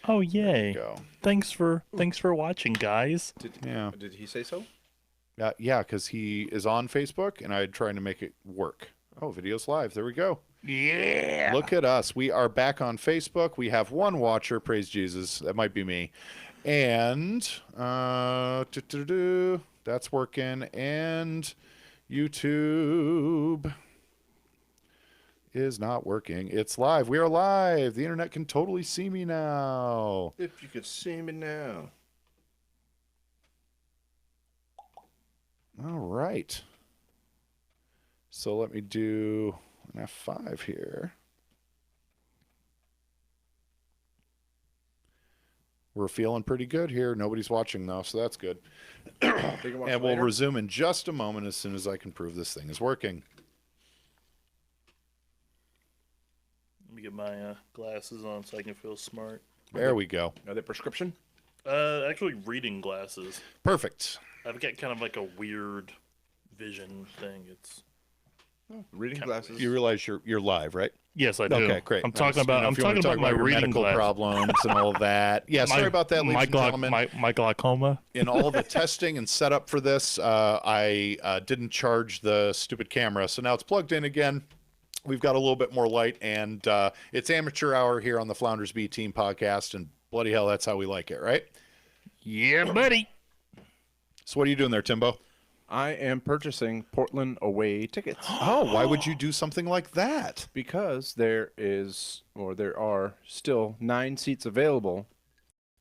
Oh, yay. Go. Thanks for watching, guys. Did he say so? Yeah, because he is on Facebook, and I'm trying to make it work. Oh, video's live. There we go. Yeah. Look at us. We are back on Facebook. We have one watcher. Praise Jesus. That might be me. And that's working. And YouTube is not working. It's live. We are live. The internet can totally see me now. If you could see me now. All right. So let me do an F5 here. We're feeling pretty good here. Nobody's watching though, so that's good. And we'll resume in just a moment as soon as I can prove this thing is working. Let me get my glasses on so I can feel smart. There we go. Are they prescription? Actually, reading glasses. Perfect. I've got kind of like a weird vision thing. It's Reading glasses. You realize you're live, right? yes, I do. Okay, great. I'm talking about my your reading medical glasses. problems and all of that. Yeah, sorry about that, ladies and gentlemen. My glaucoma. In all the testing and setup for this, I didn't charge the stupid camera, so now it's plugged in again. We've got a little bit more light, and it's amateur hour here on the Flounders B Team podcast, and bloody hell, that's how we like it, right? Yeah, buddy. So what are you doing there, Timbo? I am purchasing Portland away tickets. Oh, why would you do something like that? Because there are still 9 seats available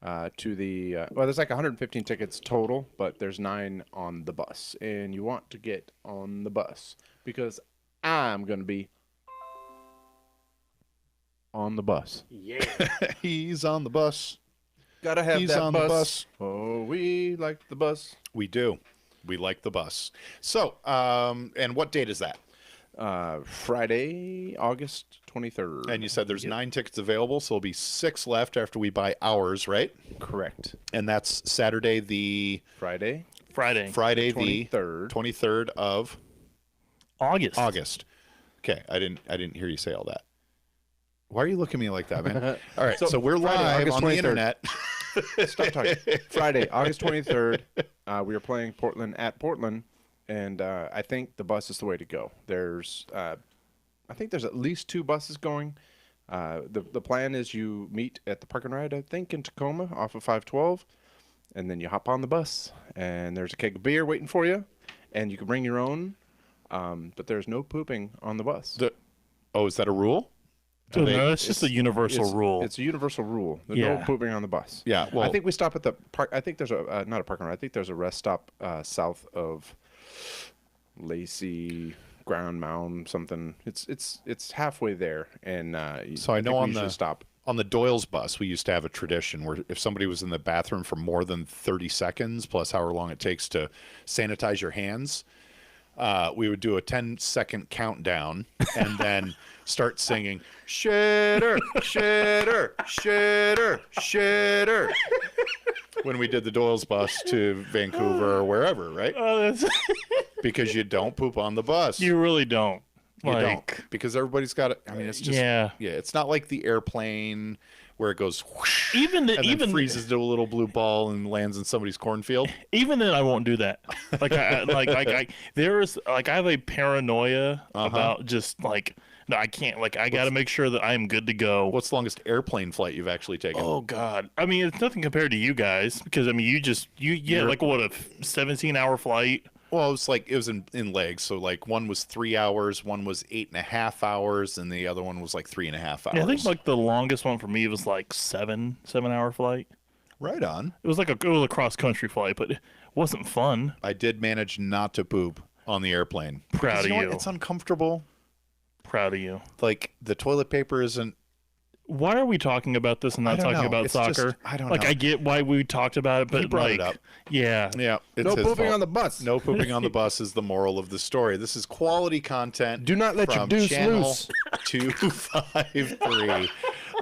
to the, well, there's like 115 tickets total, but there's 9 on the bus. And you want to get on the bus because I'm going to be on the bus. Yeah. He's on the bus. Gotta have He's that on bus. the bus. Oh, we like the bus. We do. We like the bus. So, and what date is that? Friday, August 23rd. And you said there's 9 tickets available, so there'll be 6 left after we buy ours, right? Correct. And that's Saturday the... Friday Friday. the 23rd. 23rd of August. August. Okay, I didn't hear you say all that. Why are you looking at me like that, man? All right, so we're Friday, live August on the 23rd. internet. Stop talking. Friday, August 23rd. We are playing Portland at Portland, and I think the bus is the way to go. I think there's at least 2 buses going. The plan is you meet at the park and ride, I think, in Tacoma off of 512, and then you hop on the bus, and there's a keg of beer waiting for you, and you can bring your own, but there's no pooping on the bus. Is that a rule? Dude, no, it's just a universal rule. It's a universal rule. There's no pooping on the bus. Yeah, well, I think we stop at the park. I think there's a not a park and ride. I think there's a rest stop south of Lacey Ground Mound something. It's halfway there, and so I know on the stop. On the Doyle's bus, we used to have a tradition where if somebody was in the bathroom for more than 30 seconds, plus however long it takes to sanitize your hands, we would do a 10-second countdown and then start singing, shitter, shitter, shitter, shitter, when we did the Doyle's bus to Vancouver or wherever, right? Oh, that's Because you don't poop on the bus. you really don't. You Like, don't. Because everybody's got it. I mean, it's just, yeah. it's not like the airplane where it goes whoosh, Even and then freezes to a little blue ball and lands in somebody's cornfield. Even then, I won't do that. Like, I have a paranoia about just like, no, I can't. Like, I got to make sure that I am good to go. What's the longest airplane flight you've actually taken? Oh God! I mean, it's nothing compared to you guys because I mean, you like what, a 17-hour flight. Well, it was in legs. So like one was 3 hours, one was 8.5 hours, and the other one was like 3.5 hours. Yeah, I think like the longest one for me was like 7-hour flight. Right on. It was a cross country flight, but it wasn't fun. I did manage not to poop on the airplane. Proud of you. It's uncomfortable. Proud of you. Like the toilet paper isn't. Why are we talking about this and not talking about soccer? I don't know. Like, I get why we talked about it, but He brought like, it up. yeah. It's No his pooping fault. on the bus. No pooping on the bus is the moral of the story. This is quality content. Do not let your from deuce channel loose. 253.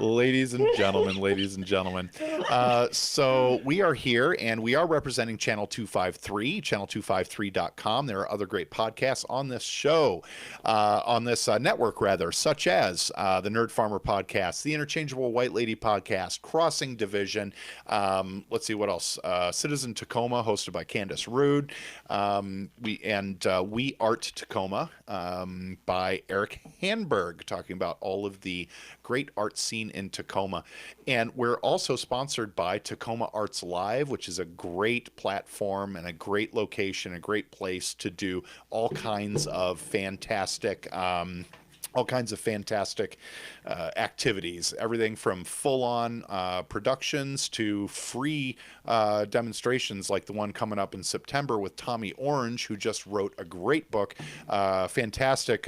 Ladies and gentlemen. So we are here, and we are representing Channel 253, channel253.com. There are other great podcasts on this show, on this network, rather, such as the Nerd Farmer podcast, the Interchangeable White Lady podcast, Crossing Division. Let's see what else. Citizen Tacoma, hosted by Candace Rude. We Art Tacoma by Eric Hanberg, talking about all of the great art scene in Tacoma. And we're also sponsored by Tacoma Arts Live, which is a great platform and a great location, a great place to do all kinds of fantastic activities, everything from full-on productions to free demonstrations like the one coming up in September with Tommy Orange, who just wrote a great book, fantastic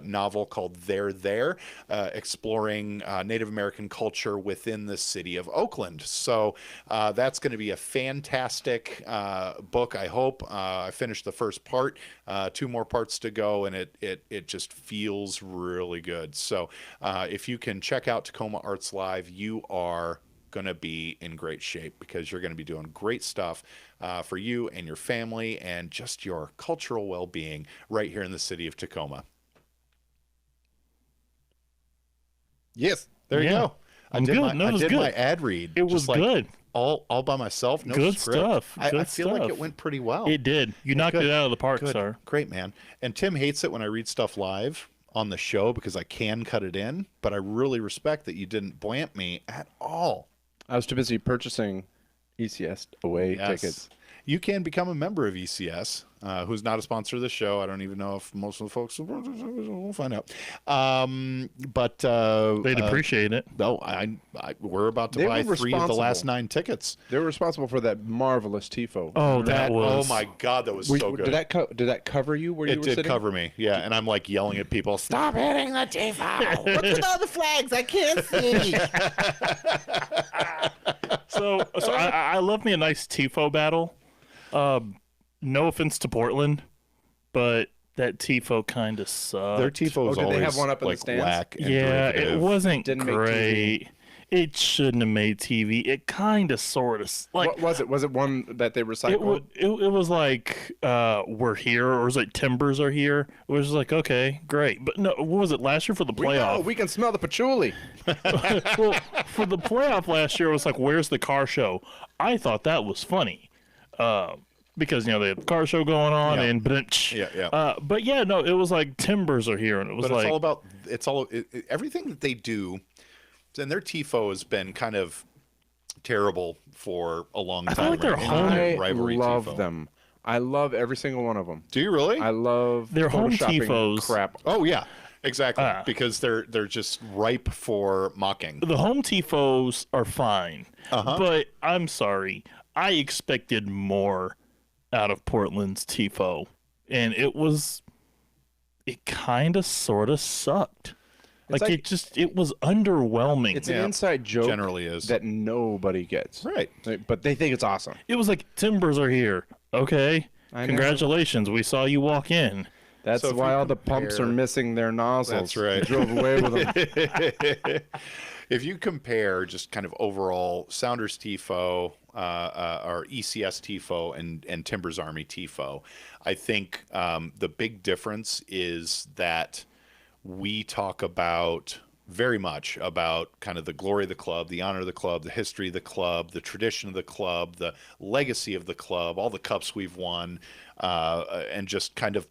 novel called They're There, exploring Native American culture within the city of Oakland. So that's going to be a fantastic book, I hope. I finished the first part, 2 more parts to go, and it just feels really good. So if you can check out Tacoma Arts Live, you are going to be in great shape, because you're going to be doing great stuff for you and your family and just your cultural well-being right here in the city of Tacoma. Yes, there you go. I did my ad read. It was good. All by myself. No good script. Stuff. I feel like it went pretty well. It did. You knocked it out of the park, sir. Great, man. And Tim hates it when I read stuff live on the show because I can cut it in, but I really respect that you didn't blamp me at all. I was too busy purchasing ECS away tickets. You can become a member of ECS, who's not a sponsor of the show. I don't even know if most of the folks will find out. But they'd appreciate it. No, we're about to buy 3 of the last 9 tickets. They were responsible for that marvelous TIFO. Oh, that was. Oh my God, that was so good. Did that cover you where you were sitting? It did cover me. Yeah, and I'm like yelling at people, "Stop hitting the TIFO! What's with all the flags? I can't see." So I love me a nice TIFO battle. No offense to Portland, but that TIFO kind of sucked. Their TIFO is always they have one up in the like stands? whack and yeah, derivative. it wasn't Didn't make great. TV. It shouldn't have made TV. It kind of, sort of, like. What was it? Was it one that they recycled? It was like we're here, or was it Timbers are here? It was like, okay, great, but no, what was it last year for the playoff? We can smell the patchouli. Well, for the playoff last year, it was like, where's the car show? I thought that was funny. Because they had the car show going on, and but yeah, no, it was like Timbers are here, and it was but like it's all about everything that they do, and their TIFO has been kind of terrible for a long time. I feel like they're home. I love TIFO. them. I love every single one of them. Do you really? I love their home photoshopping TIFOs. crap. Oh yeah, exactly. Because they're just ripe for mocking. The home TIFOs are fine, but I'm sorry, I expected more out of Portland's TIFO, and it kind of sort of sucked. Like it was underwhelming. It's an inside joke. Generally is that nobody gets. Right. But they think it's awesome. It was like, Timbers are here. Okay, congratulations, we saw you walk in. That's why all the pumps are missing their nozzles. That's right. They drove away with them. If you compare just kind of overall Sounders TIFO, or ECS TIFO and Timbers Army TIFO, I think the big difference is that we talk very much about kind of the glory of the club, the honor of the club, the history of the club, the tradition of the club, the legacy of the club, all the cups we've won, and just kind of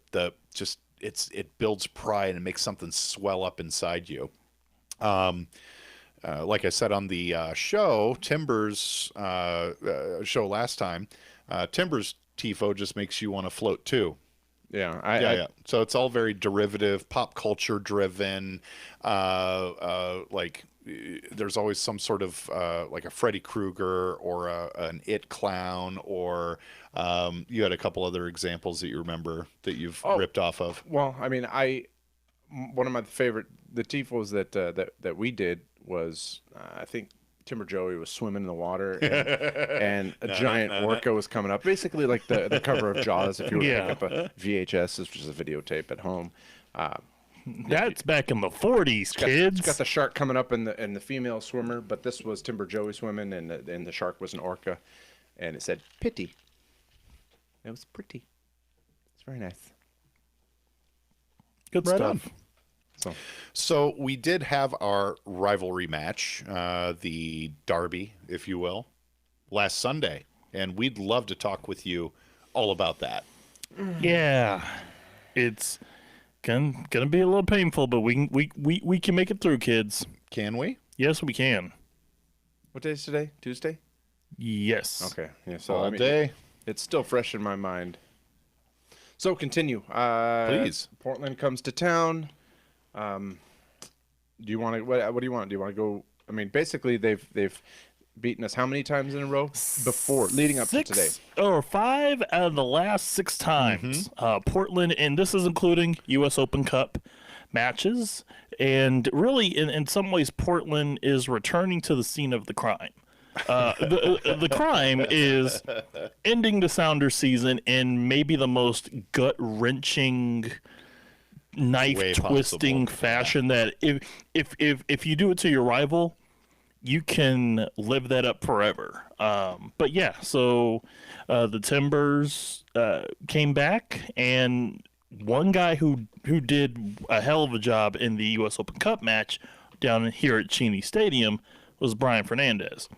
it builds pride and makes something swell up inside you. Like I said on the show, Timbers show last time, Timbers TIFO just makes you want to float too. Yeah. So it's all very derivative, pop culture driven. Like there's always some sort of like a Freddy Krueger or an It clown, or you had a couple other examples that you remember that you've ripped off of. Well, I mean, one of my favorite TIFOs that we did was I think Timber Joey was swimming in the water, and a giant orca was coming up. Basically, like the cover of Jaws, if you were to pick up a VHS, which is a videotape at home. That's back in the 40s, kids. It's got the shark coming up in the female swimmer, but this was Timber Joey swimming, and the shark was an orca, and it said "pity." It was pretty. It's very nice. Good stuff. So we did have our rivalry match, the Derby, if you will, last Sunday, and we'd love to talk with you all about that. Yeah, it's gonna be a little painful, but we can make it through, kids. Can we? Yes, we can. What day is today? Tuesday? Yes. Okay. Yeah. So All day. It's still fresh in my mind. So continue. Please. Portland comes to town. Do you want to? What do you want? Do you want to go? I mean, basically, they've beaten us how many times in a row before leading up to today? 5 out of the last 6 times. Portland, and this is including U.S. Open Cup matches, and really, in some ways, Portland is returning to the scene of the crime. The crime is ending the Sounders season in maybe the most gut-wrenching, knife-twisting fashion that if you do it to your rival, you can live that up forever. But yeah, so the Timbers came back, and one guy who did a hell of a job in the U.S. Open Cup match down here at Cheney Stadium was Brian Fernandez.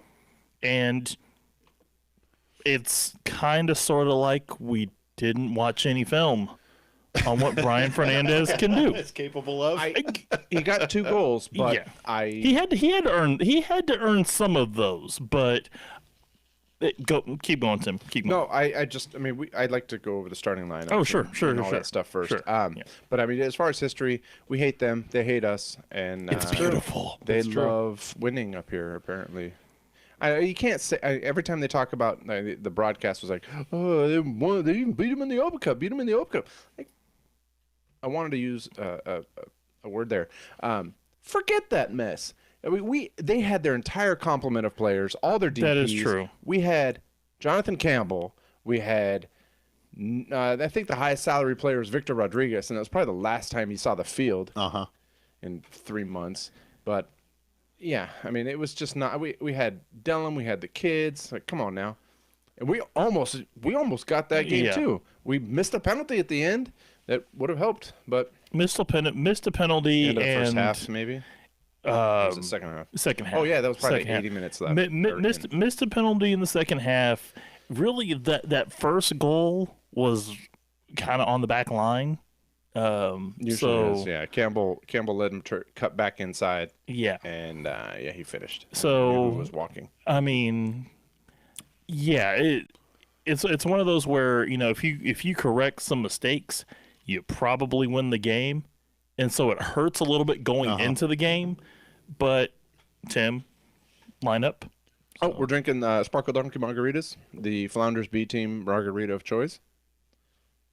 And it's kind of sort of like we didn't watch any film on what Brian Fernandez can do. It's capable of. He got 2 goals, but yeah. He had to earn some of those, but keep going, Tim. Keep going. No, I'd like to go over the starting lineup. Oh, sure, and all that stuff first. Sure. But I mean, as far as history, we hate them, they hate us, and it's beautiful. They love winning up here, apparently. You can't say every time they talk about the broadcast was like, oh, they even beat them in the Open Cup, Like, I wanted to use a word there. Forget that mess. I mean, they had their entire complement of players, all their DPs. That is true. We had Jonathan Campbell. We had, I think the highest salary player was Victor Rodriguez, and that was probably the last time he saw the field in 3 months. But yeah, I mean, it was just not. We had Dellum, we had the kids. Like, come on now, and we almost got that game too. We missed a penalty at the end that would have helped, but missed a penalty in the first half maybe. Was it second half? Second half. Oh yeah, that was probably 80 minutes left. Missed a penalty in the second half. Really, that first goal was kind of on the back line. Usually is, yeah. Campbell led him to cut back inside. Yeah, and he finished. So he was walking. I mean, yeah, it's one of those where, you know, if you correct some mistakes, you probably win the game, and so it hurts a little bit going into the game. But Tim, lineup. Oh, we're drinking Sparkle Donkey margaritas, the Flounders B Team margarita of choice.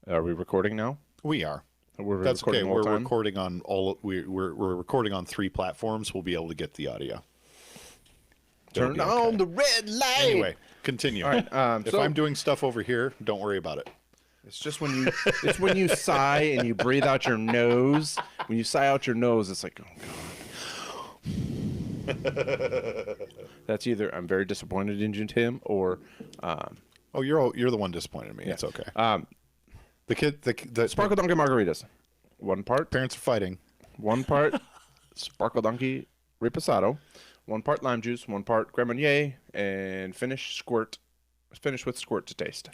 Are we recording now? We are. That's okay. We're recording on we're recording on 3 platforms. We'll be able to get the audio. Turn on the red light. Anyway, continue. All right. If I'm doing stuff over here, don't worry about it. It's just when you sigh and you breathe out your nose. When you sigh out your nose, it's like, oh god. That's either I'm very disappointed in you, Tim, or oh, you're the one disappointed in me. Yeah. It's okay. The Sparkle Donkey margaritas. 1 part. Parents are fighting. 1 part Sparkle Donkey Reposado. 1 part lime juice. 1 part Grand Marnier, and finish with squirt to taste.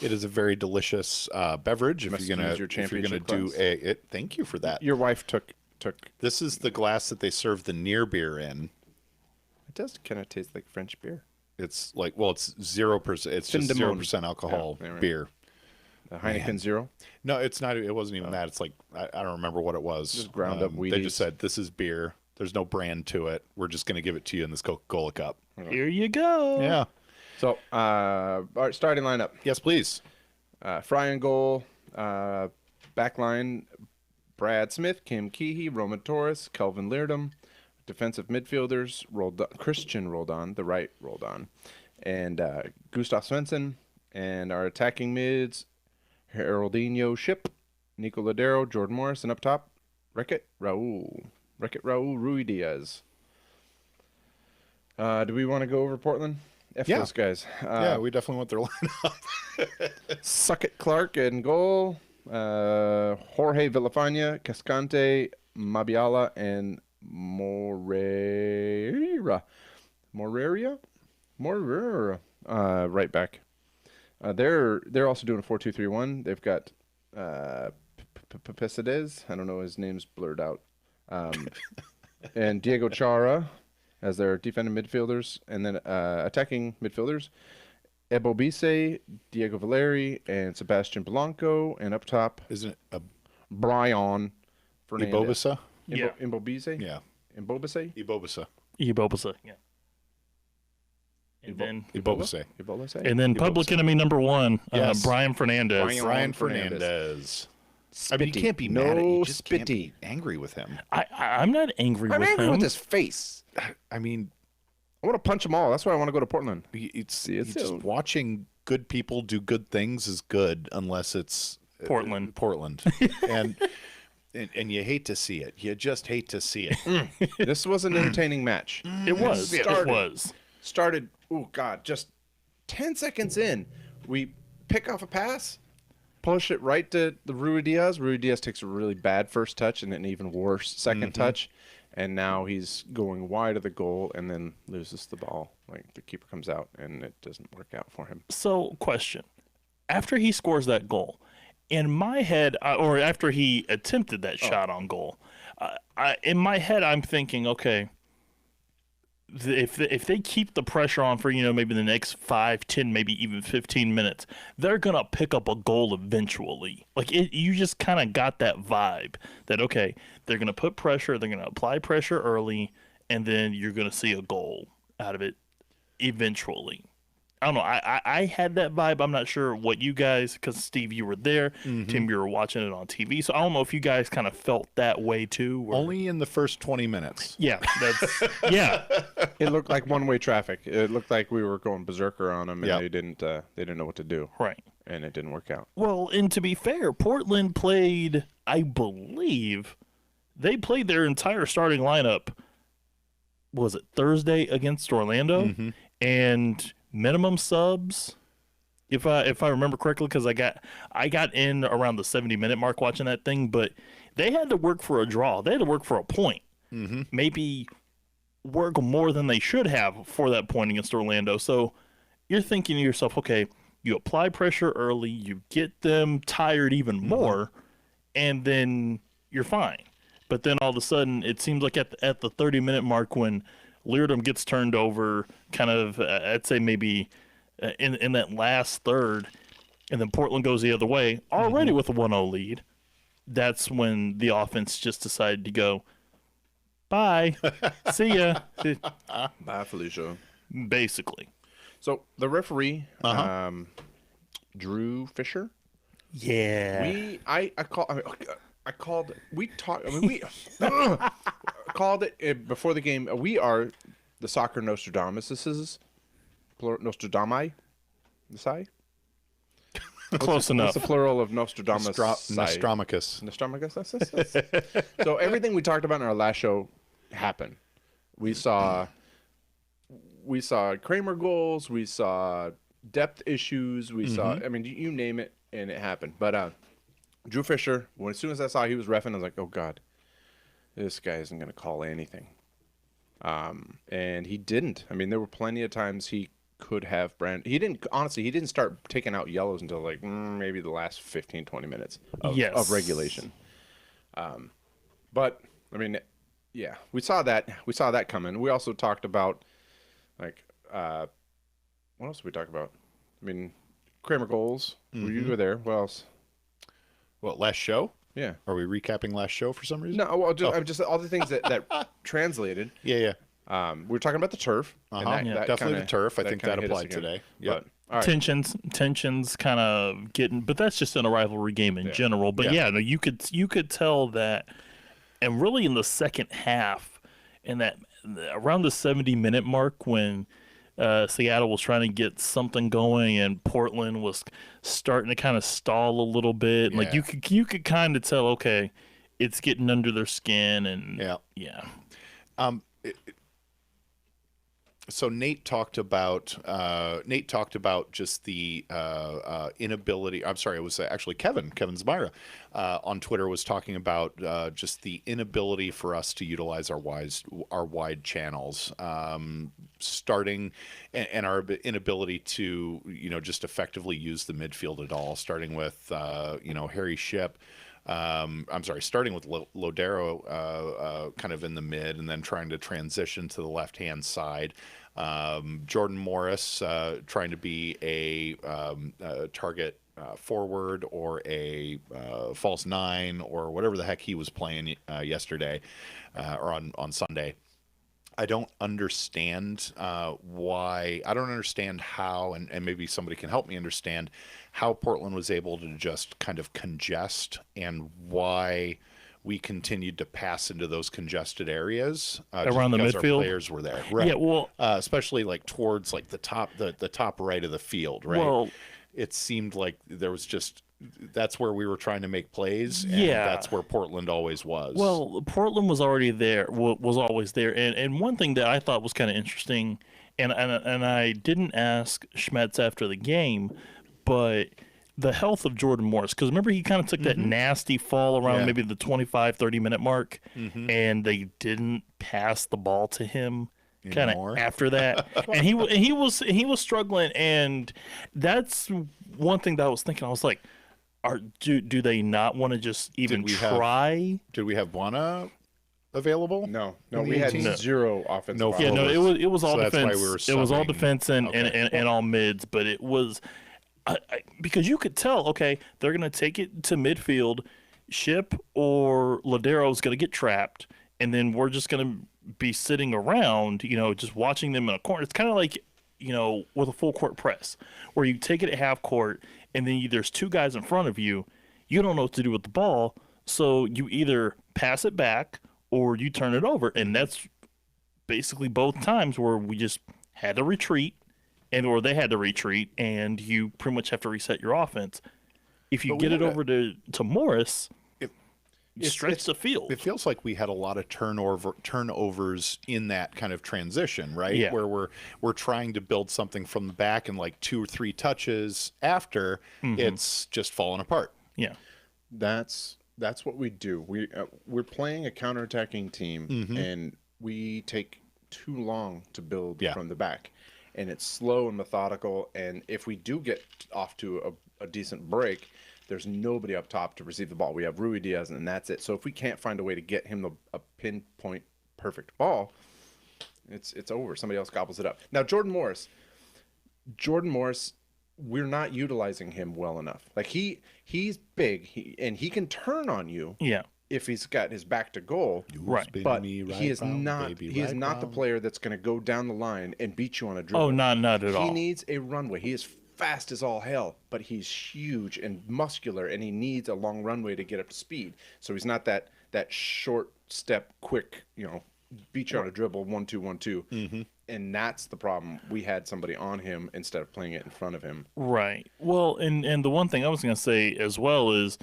It is a very delicious beverage. If you're gonna do it, thank you for that. Your wife took. This is the glass that they serve the near beer in. It does kind of taste like French beer. It's like, well, it's 0%. It's just 0% alcohol beer. The Heineken Zero? No, it's not. It wasn't even that. It's like, I don't remember what it was. Just ground up Wheaties. They just said, this is beer. There's no brand to it. We're just going to give it to you in this Coca-Cola cup. Here you go. Yeah. So, all right, starting lineup. Yes, please. Fry and goal. Back line, Brad Smith, Kim Keehee, Roman Torres, Kelvin Leardom. Defensive midfielders, Christian Roldan, the right Roldan, and Gustav Svensson. And our attacking mids, Geraldinho Ship, Nico Ladero, Jordan Morris, and up top, Wreck-It Raul Ruidiaz. Do we want to go over Portland? Those guys. Yeah, we definitely want their lineup. Suckett Clark in goal. Jorge Villafaña, Cascante, Mabiala, and Moreira, right back. They're also doing a 4-2-3-1. They've got Pesades. I don't know, his name's blurred out. And Diego Chara as their defending midfielders, and then attacking midfielders. Ebobise, Diego Valeri, and Sebastian Blanco, and up top, Isn't it a Brian Fernandez. Ibobisa? Yeah. Imbobise? Yeah. Imbobise? Ibobisa. Ibobasa, yeah. And then Ibobise. And then public enemy number one, Yes. Brian Fernandez. Brian Fernandez. I mean, you can't be mad at him. You just can't be angry with him. I'm not angry with him. I'm angry with his face. I mean, I want to punch them all. That's why I want to go to Portland. it's just watching good people do good things is good unless it's Portland. and you hate to see it. You just hate to see it. This was an entertaining match. It was. It was. Started, oh, God, just 10 seconds in. We pick off a pass, push it right to the Ruidiaz. Ruidiaz takes a really bad first touch and an even worse second touch. And now he's going wide of the goal and then loses the ball. Like, the keeper comes out and it doesn't work out for him. So, question. After he scores that goal, in my head, or after he attempted that shot on goal, in my head, I'm thinking, okay, if they keep the pressure on for, maybe the next 5, 10, maybe even 15 minutes, they're going to pick up a goal eventually. Like, you just kind of got that vibe that, okay, they're going to put pressure, they're going to apply pressure early, and then you're going to see a goal out of it eventually. I don't know. I had that vibe. I'm not sure what you guys, because Steve, you were there. Tim, you were watching it on TV. So I don't know if you guys kind of felt that way too. Or... Only in the first 20 minutes. Yeah, yeah. It looked like one-way traffic. It looked like we were going berserker on them, and they didn't know what to do. Right. And it didn't work out. Well, and to be fair, Portland played, I believe, they played their entire starting lineup. Was it Thursday against Orlando? And minimum subs, if I remember correctly, because I got in around the 70-minute mark watching that thing, but they had to work for a draw. They had to work for a point. Maybe work more than they should have for that point against Orlando. So you're thinking to yourself, okay, you apply pressure early, you get them tired even more, and then you're fine. But then all of a sudden, it seems like at the 30-minute mark when Leardom gets turned over, kind of, I'd say maybe in that last third, and then Portland goes the other way, already with a 1-0 lead. That's when the offense just decided to go, bye, see ya. Bye, Felicia. Basically. So the referee, Drew Fisher. Yeah. Called it before the game. We are the soccer Nostradamuses. Nostradami? Close enough. What's the plural of Nostradamus? Nostramicus. Nostromachus? So everything we talked about in our last show happened. We saw Kramer goals. We saw depth issues. We saw, I mean, you name it, and it happened. But Drew Fisher, as soon as I saw he was reffing, I was like, oh, God, this guy isn't going to call anything. And he didn't. I mean, there were plenty of times he could have he didn't start taking out yellows until like maybe the last 15, 20 minutes of regulation. But, I mean, yeah, we saw that coming. We also talked about, like, what else did we talk about? I mean, Kramer goals. You were there. What else? What, last show? Yeah. Are we recapping last show for some reason? No, well, just all the things that translated. Yeah. We were talking about the turf. And that definitely the turf. I think that applied today. Yeah. All right. Tensions kind of getting, but that's just in a rivalry game in general. But no, you could tell that, and really in the second half, and that around the 70-minute mark when Seattle was trying to get something going and Portland was starting to kind of stall a little bit. Yeah. Like you could kind of tell, okay, it's getting under their skin, and yeah. So Nate talked about just the inability. I'm sorry, it was actually Kevin Zmyra on Twitter was talking about just the inability for us to utilize our wide channels, starting and our inability to just effectively use the midfield at all. Starting with Harry Shipp. Starting with Lodero kind of in the mid, and then trying to transition to the left-hand side. Jordan Morris trying to be a target forward or a false nine or whatever the heck he was playing yesterday or on Sunday. I don't understand why. I don't understand how, and maybe somebody can help me understand how Portland was able to just kind of congest, and why we continued to pass into those congested areas around the midfield. Our players were there, right? Yeah, well, especially like towards like the top right of the field, right? Well, it seemed like there was just. That's where we were trying to make plays, and that's where Portland always was. Well, Portland was already there, was always there, and one thing that I thought was kind of interesting, and I didn't ask Schmetz after the game, but the health of Jordan Morris, because remember he kind of took that nasty fall around maybe the 25-30 minute mark, and they didn't pass the ball to him kind of after that, and he was struggling, and that's one thing that I was thinking. I was like, do they not want to just even try? Did we have Buana available? No, we had zero offensive. It was all so defense. That's why we were it was all defense and all mids, but it was because you could tell. Okay, they're gonna take it to midfield. Shipp or Lodero is gonna get trapped, and then we're just gonna be sitting around, just watching them in a corner. It's kind of like, with a full court press, where you take it at half court, and then there's two guys in front of you. You don't know what to do with the ball, so you either pass it back or you turn it over. And that's basically both times where we just had to retreat, or they had to retreat, and you pretty much have to reset your offense. If you get it over to Morris, stretch the field. It feels like we had a lot of turnovers in that kind of transition, right? Yeah. Where we're trying to build something from the back, and like 2 or 3 touches after, it's just falling apart. Yeah, that's what we do. We're playing a counterattacking team, and we take too long to build from the back, and it's slow and methodical. And if we do get off to a decent break, there's nobody up top to receive the ball. We have Rui Diaz, and that's it. So if we can't find a way to get him a pinpoint perfect ball, it's over. Somebody else gobbles it up. Now, Jordan Morris, we're not utilizing him well enough. Like he's big, and he can turn on you. Yeah. If he's got his back to goal, right? But he is not. He is not the player that's going to go down the line and beat you on a dribble. Oh, not at all. He needs a runway. He is fast as all hell, but he's huge and muscular, and he needs a long runway to get up to speed. So he's not that short step, quick, beat you on a dribble, 1-2, 1-2. And that's the problem. We had somebody on him instead of playing it in front of him. Right. Well, and the one thing I was going to say as well is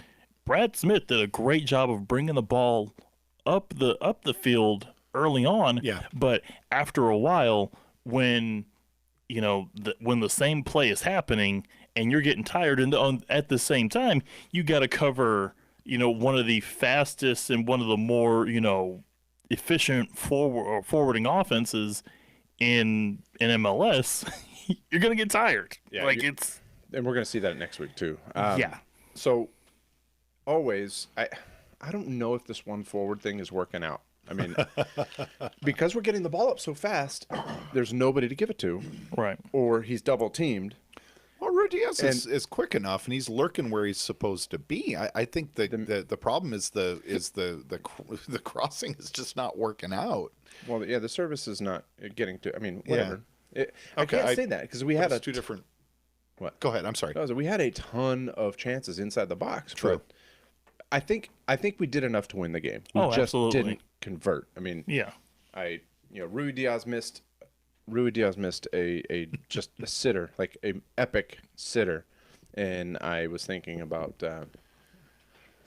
Brad Smith did a great job of bringing the ball up the field early on. Yeah. But after a while, when when the same play is happening and you're getting tired, and at the same time you got to cover one of the fastest and one of the more efficient forwarding offenses in MLS, you're gonna get tired. Yeah, and we're gonna see that next week too. So always, I don't know if this one forward thing is working out. I mean, because we're getting the ball up so fast, there's nobody to give it to. Right. Or he's double teamed. Well, Rui Diaz is quick enough, and he's lurking where he's supposed to be. I think the problem is the crossing is just not working out. Well, yeah, the service is not getting to. I mean, whatever. Yeah. I can't say that because we had two different. What? Go ahead. I'm sorry. We had a ton of chances inside the box. True. But I think we did enough to win the game. We just absolutely. didn't convert. I mean, yeah. Rui Diaz missed a just a sitter, like a epic sitter, and I was thinking about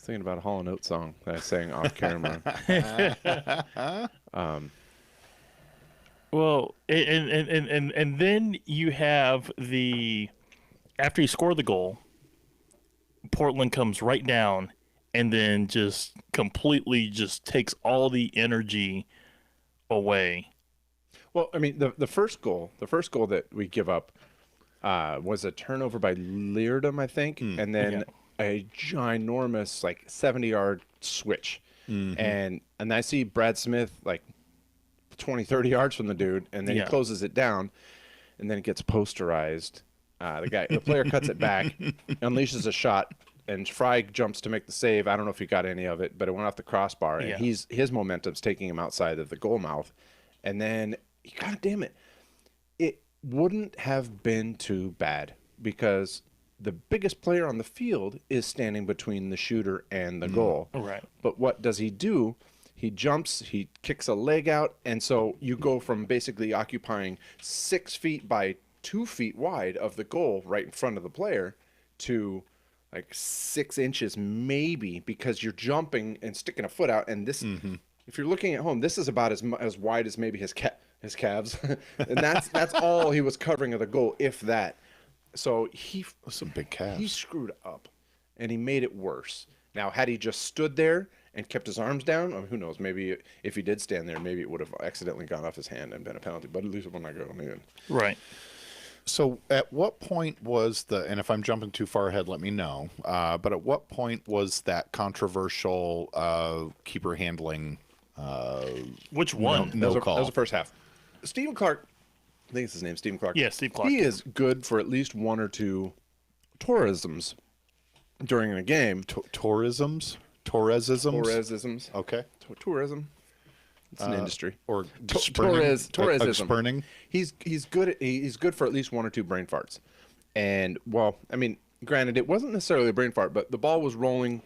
thinking about a Hall & Oates song that I sang off camera. Well, and then you have after you score the goal, Portland comes right down and then just completely just takes all the energy away. Well, I mean, the first goal that we give up was a turnover by Leardom, I think, and then a ginormous, like, 70-yard switch. And I see Brad Smith, like, 20, 30 yards from the dude, and then he closes it down, and then it gets posterized. The player cuts it back, unleashes a shot, and Fry jumps to make the save. I don't know if he got any of it, but it went off the crossbar, and his momentum's taking him outside of the goal mouth. And then, God damn it, it wouldn't have been too bad because the biggest player on the field is standing between the shooter and the goal. Right. But what does he do? He jumps, he kicks a leg out, and so you go from basically occupying 6 feet by 2 feet wide of the goal right in front of the player to like 6 inches maybe, because you're jumping and sticking a foot out. And this, if you're looking at home, this is about as wide as maybe his calves, and that's all he was covering of the goal, if that. So that's some big calves. He screwed up, and he made it worse. Now, had he just stood there and kept his arms down, I mean, who knows? Maybe if he did stand there, maybe it would have accidentally gone off his hand and been a penalty. But at least it would not go in. Right. So at what point was and if I'm jumping too far ahead, let me know. But at what point was that controversial keeper handling? Which one? No call. That was the first half. Stephen Clark, I think it's his name, Stephen Clark. Yeah, Steve Clark. He is good for at least 1 or 2 tourisms during a game. Tourisms? Okay. Tourism. It's an industry. Or tourism. He's good for at least 1 or 2 brain farts. And, well, I mean, granted, it wasn't necessarily a brain fart, but the ball was rolling.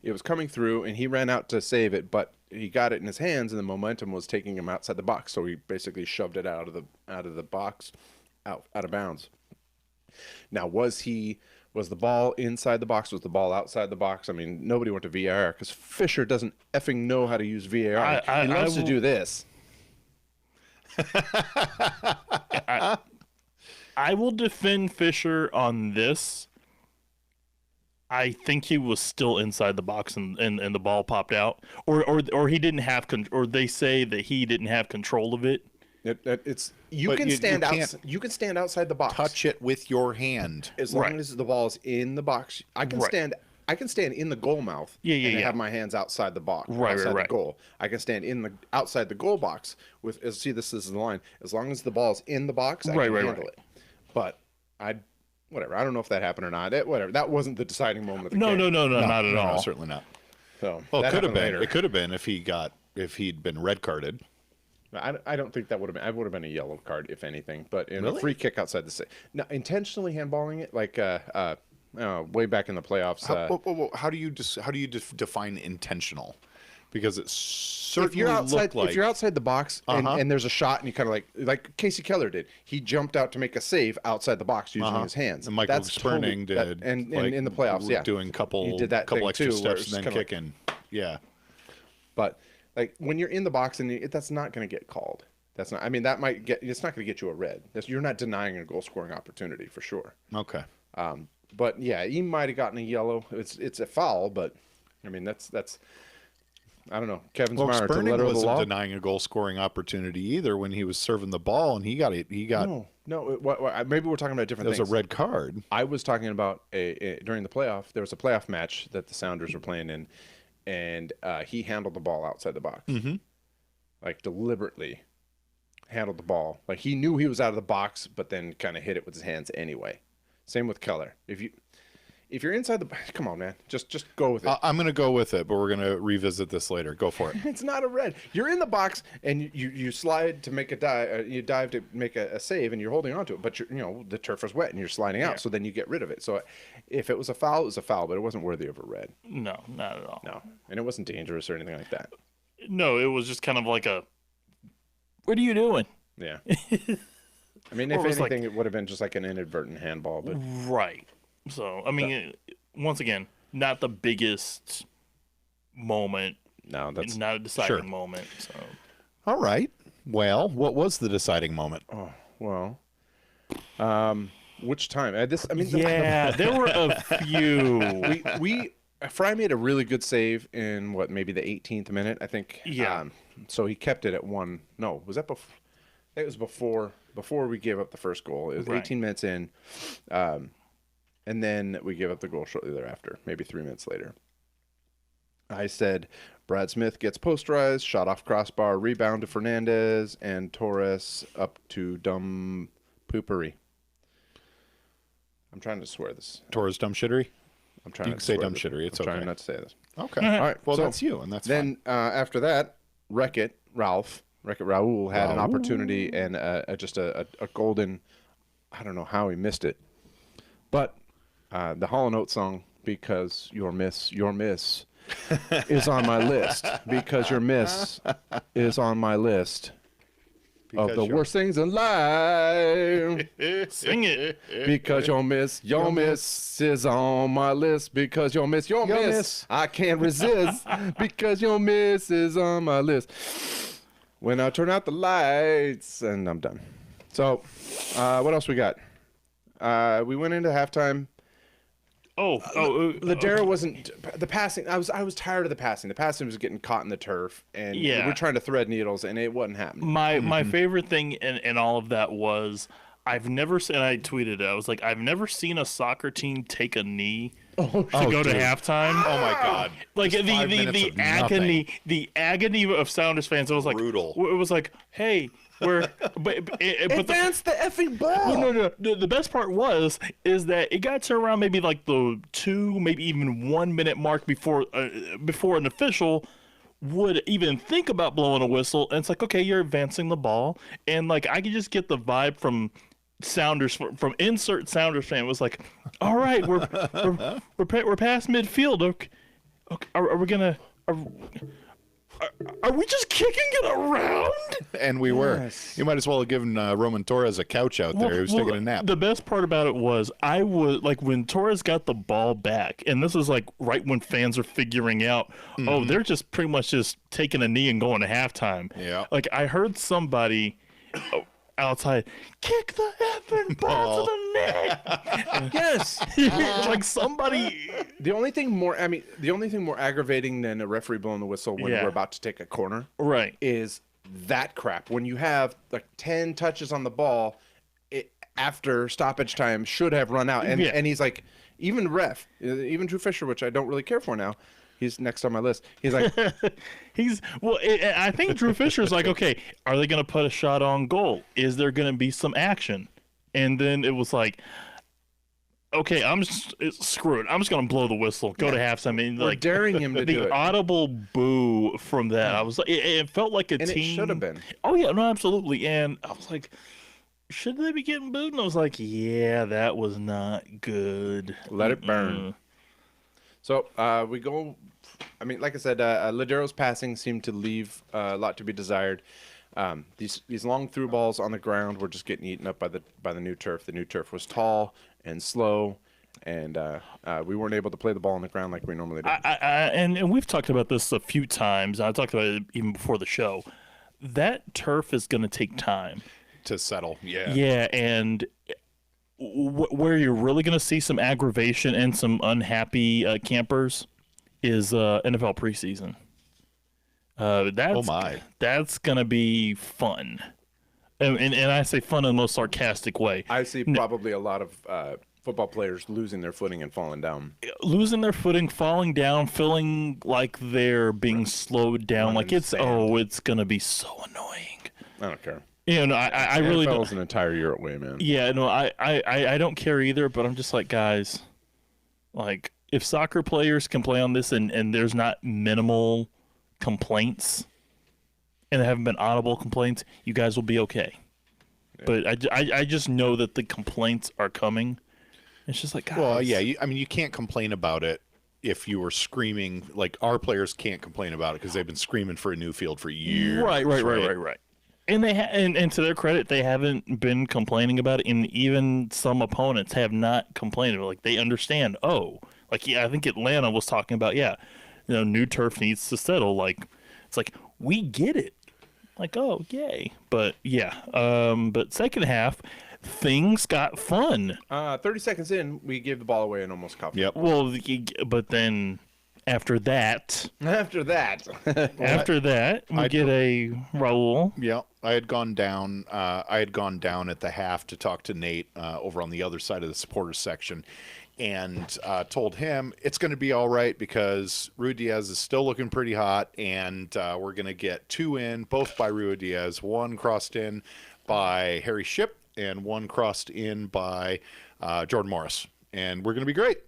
It was coming through, and he ran out to save it, but he got it in his hands, and the momentum was taking him outside the box. So he basically shoved it out of the box, out of bounds. Now, was the ball inside the box? Was the ball outside the box? I mean, nobody went to VAR because Fisher doesn't effing know how to use VAR. He loves to do this. I will defend Fisher on this. I think he was still inside the box and the ball popped out, or he didn't have or they say that he didn't have control of it. You can stand outside the box. Touch it with your hand as long as the ball is in the box. I can stand in the goal mouth. And have my hands outside the box. Outside the goal. I can stand outside the goal box see, this is the line. As long as the ball's in the box, I can handle it. But whatever. I don't know if that happened or not. Whatever. That wasn't the deciding moment of the game. No, not at all. Certainly not. So, well, it could have been. Later. It could have been if he'd been red carded. I don't think that would have been. I would have been a yellow card if anything. But in a free kick outside the six. Now, intentionally handballing it, like way back in the playoffs. How do you define intentional? Because it certainly if you're outside the box and there's a shot and you kind of like Casey Keller did, he jumped out to make a save outside the box using his hands. And Michael Sperning did, and in the playoffs, doing couple extra steps and then kicking, But like when you're in the box and that's not going to get called. That's not. I mean, it's not going to get you a red. You're not denying a goal scoring opportunity for sure. Okay. But yeah, he might have gotten a yellow. It's a foul, but I mean that's. I don't know. Kevin Smart to letter of the law. Wasn't denying a goal-scoring opportunity either when he was serving the ball, and he got it. No. Maybe we're talking about different things. It was a red card. I was talking about during the playoff. There was a playoff match that the Sounders were playing in, and he handled the ball outside the box, like deliberately handled the ball. Like he knew he was out of the box, but then kind of hit it with his hands anyway. Same with Keller. If you're inside the box, come on, man. Just go with it. I'm going to go with it, but we're going to revisit this later. Go for it. It's not a red. You're in the box, and you slide to make a dive. You dive to make a save, and you're holding onto it. But the turf is wet, and you're sliding out. So then you get rid of it. So if it was a foul, it was a foul, but it wasn't worthy of a red. No, not at all. No, and it wasn't dangerous or anything like that. No, it was just kind of like what are you doing? Yeah. I mean, if anything, it would have been just like an inadvertent handball. But right. So, I mean, once again, not the biggest moment. No, that's not a deciding moment. So, all right. Well, what was the deciding moment? Oh, well, which time? There were a few. Fry made a really good save in maybe the 18th minute, I think. Yeah. So he kept it at 1. No, was that before? It was before we gave up the first goal. It was 18 minutes in, and then we gave up the goal shortly thereafter, maybe 3 minutes later. I said, Brad Smith gets posterized, shot off crossbar, rebound to Fernandez, and Torres up to dumb poopery. I'm trying to swear this. Torres dumb shittery? I'm trying you to say dumb this. shittery. It's I'm okay. trying not to say this. Okay. All right. Well, that's you, and that's then fine. After that, Wreck-It Raul had an opportunity and just a golden. I don't know how he missed it, but the Hall & Oates song, Because Your Miss is on my list. Because your miss is on my list of the worst things in life. Sing it. Because your miss is on my list. Because your miss, I can't resist. Because your miss is on my list. When I turn out the lights, and I'm done. So, what else we got? We went into halftime. Ladera wasn't the passing. I was tired of the passing. The passing was getting caught in the turf, and we're trying to thread needles, and it wasn't happening. My favorite thing in all of that was I've never seen. I tweeted it. I was like, I've never seen a soccer team take a knee to go to halftime. Oh my God! Like the agony of Sounders fans. It was like brutal. It was like, hey. But advance the effing ball. No. The best part is that it got to around maybe like the 2, maybe even 1 minute mark before an official would even think about blowing a whistle. And it's like, okay, you're advancing the ball, and like I could just get the vibe from Sounders from insert Sounders fan. It was like, all right, we're past midfield. Okay, are we gonna? Are we just kicking it around? And we were. You might as well have given Roman Torres a couch out there. He was taking a nap. The best part about it was I was like when Torres got the ball back, and this is like right when fans are figuring out, they're just pretty much just taking a knee and going to halftime. Yeah. Like I heard somebody outside, kick the effing ball to the net. Yes. Like somebody. The only thing more aggravating than a referee blowing the whistle when we're about to take a corner, right, is that crap. When you have like 10 touches on the ball, after stoppage time should have run out, and he's like, even Drew Fisher, which I don't really care for now. He's next on my list. He's like, I think Drew Fisher's like, okay, are they going to put a shot on goal? Is there going to be some action? And then it was like, okay, screw it. I'm just going to blow the whistle, go to halftime. I mean, we're daring him to do it. The audible boo from that. I was like, it felt like a team. It should have been. Oh yeah, no, absolutely. And I was like, should they be getting booed? And I was like, yeah, that was not good. Let it burn. So we go. I mean, like I said, Ladero's passing seemed to leave a lot to be desired. These long through balls on the ground were just getting eaten up by the new turf. The new turf was tall and slow, and we weren't able to play the ball on the ground like we normally do. And we've talked about this a few times. I talked about it even before the show. That turf is going to take time to settle. Yeah. Yeah, and where you're really going to see some aggravation and some unhappy campers is NFL preseason. That's going to be fun. And I say fun in the most sarcastic way. I see probably a lot of football players losing their footing and falling down. Losing their footing, falling down, feeling like they're being slowed down. Like it's going to be so annoying. I don't care. You know, I really don't. NFL's an entire year away, man. Yeah, no, I don't care either, but I'm just like, guys, like, if soccer players can play on this and there's not minimal complaints and there haven't been audible complaints, you guys will be okay. Yeah. But I just know that the complaints are coming. It's just like, guys. Well, yeah, you can't complain about it if you were screaming. Like, our players can't complain about it because they've been screaming for a new field for years. Right. And and to their credit, they haven't been complaining about it, and even some opponents have not complained. Like, they understand, like, yeah, I think Atlanta was talking about, new turf needs to settle. Like, it's like, we get it. Like, oh, yay. But yeah, but second half, things got fun. 30 seconds in, we gave the ball away and almost covered. Yep. Well, but then after that, we get a Raul. Yeah, I had gone down at the half to talk to Nate over on the other side of the supporters section, and told him it's going to be all right because Ruidíaz is still looking pretty hot, and we're going to get 2 in, both by Ruidíaz, 1 crossed in by Harry Shipp and 1 crossed in by Jordan Morris, and we're going to be great.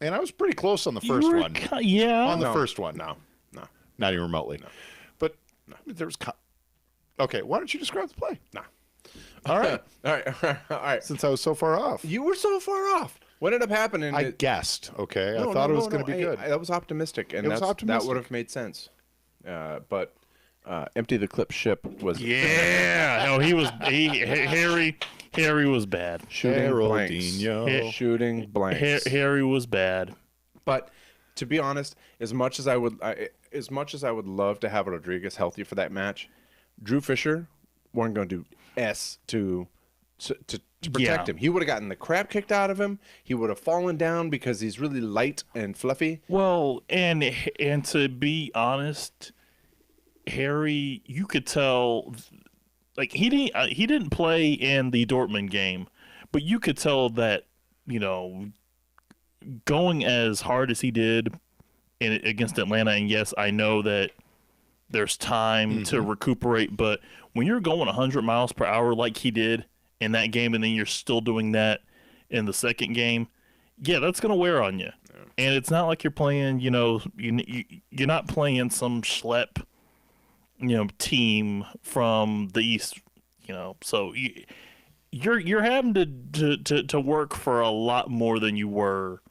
And I was pretty close on the first one. On the first one. No. Not even remotely. No. But there was... Okay, why don't you describe the play? No. All right. All right. Since I was so far off. You were so far off. What ended up happening? I guessed, okay? I thought it was going to be good. That was optimistic, and that would have made sense. But Empty the Clip Ship was... Yeah. No, Harry was bad. Shooting blanks. Harry was bad. But to be honest, as much as I would love to have Rodriguez healthy for that match, Drew Fisher wasn't going to do to protect him. He would have gotten the crap kicked out of him. He would have fallen down because he's really light and fluffy. Well, and to be honest, Harry, you could tell, like, he didn't play in the Dortmund game, but you could tell that, going as hard as he did against Atlanta, and yes, I know that there's time to recuperate, but when you're going 100 miles per hour like he did in that game, and then you're still doing that in the second game, yeah, that's going to wear on you. Yeah. And it's not like you're playing, you're not playing some schlep, team from the East, so you're having to work for a lot more than you were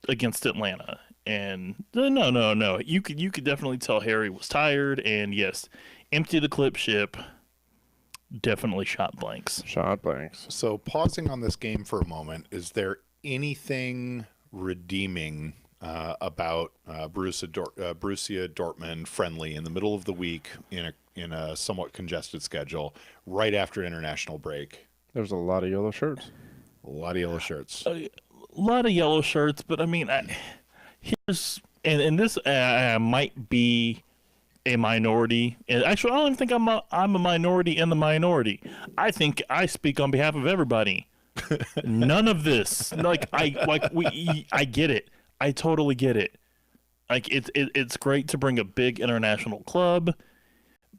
against Atlanta. And no, you could definitely tell Harry was tired, and yes, Empty the Clip Ship definitely shot blanks. So pausing on this game for a moment, is there anything redeeming about Borussia Dortmund friendly in the middle of the week in a somewhat congested schedule right after international break? There's a lot of yellow shirts. A lot of yellow shirts, but I mean, here's and this might be a minority. And actually, I don't even think I'm a minority in the minority. I think I speak on behalf of everybody. None of this, I get it. I totally get it. Like, it's great to bring a big international club,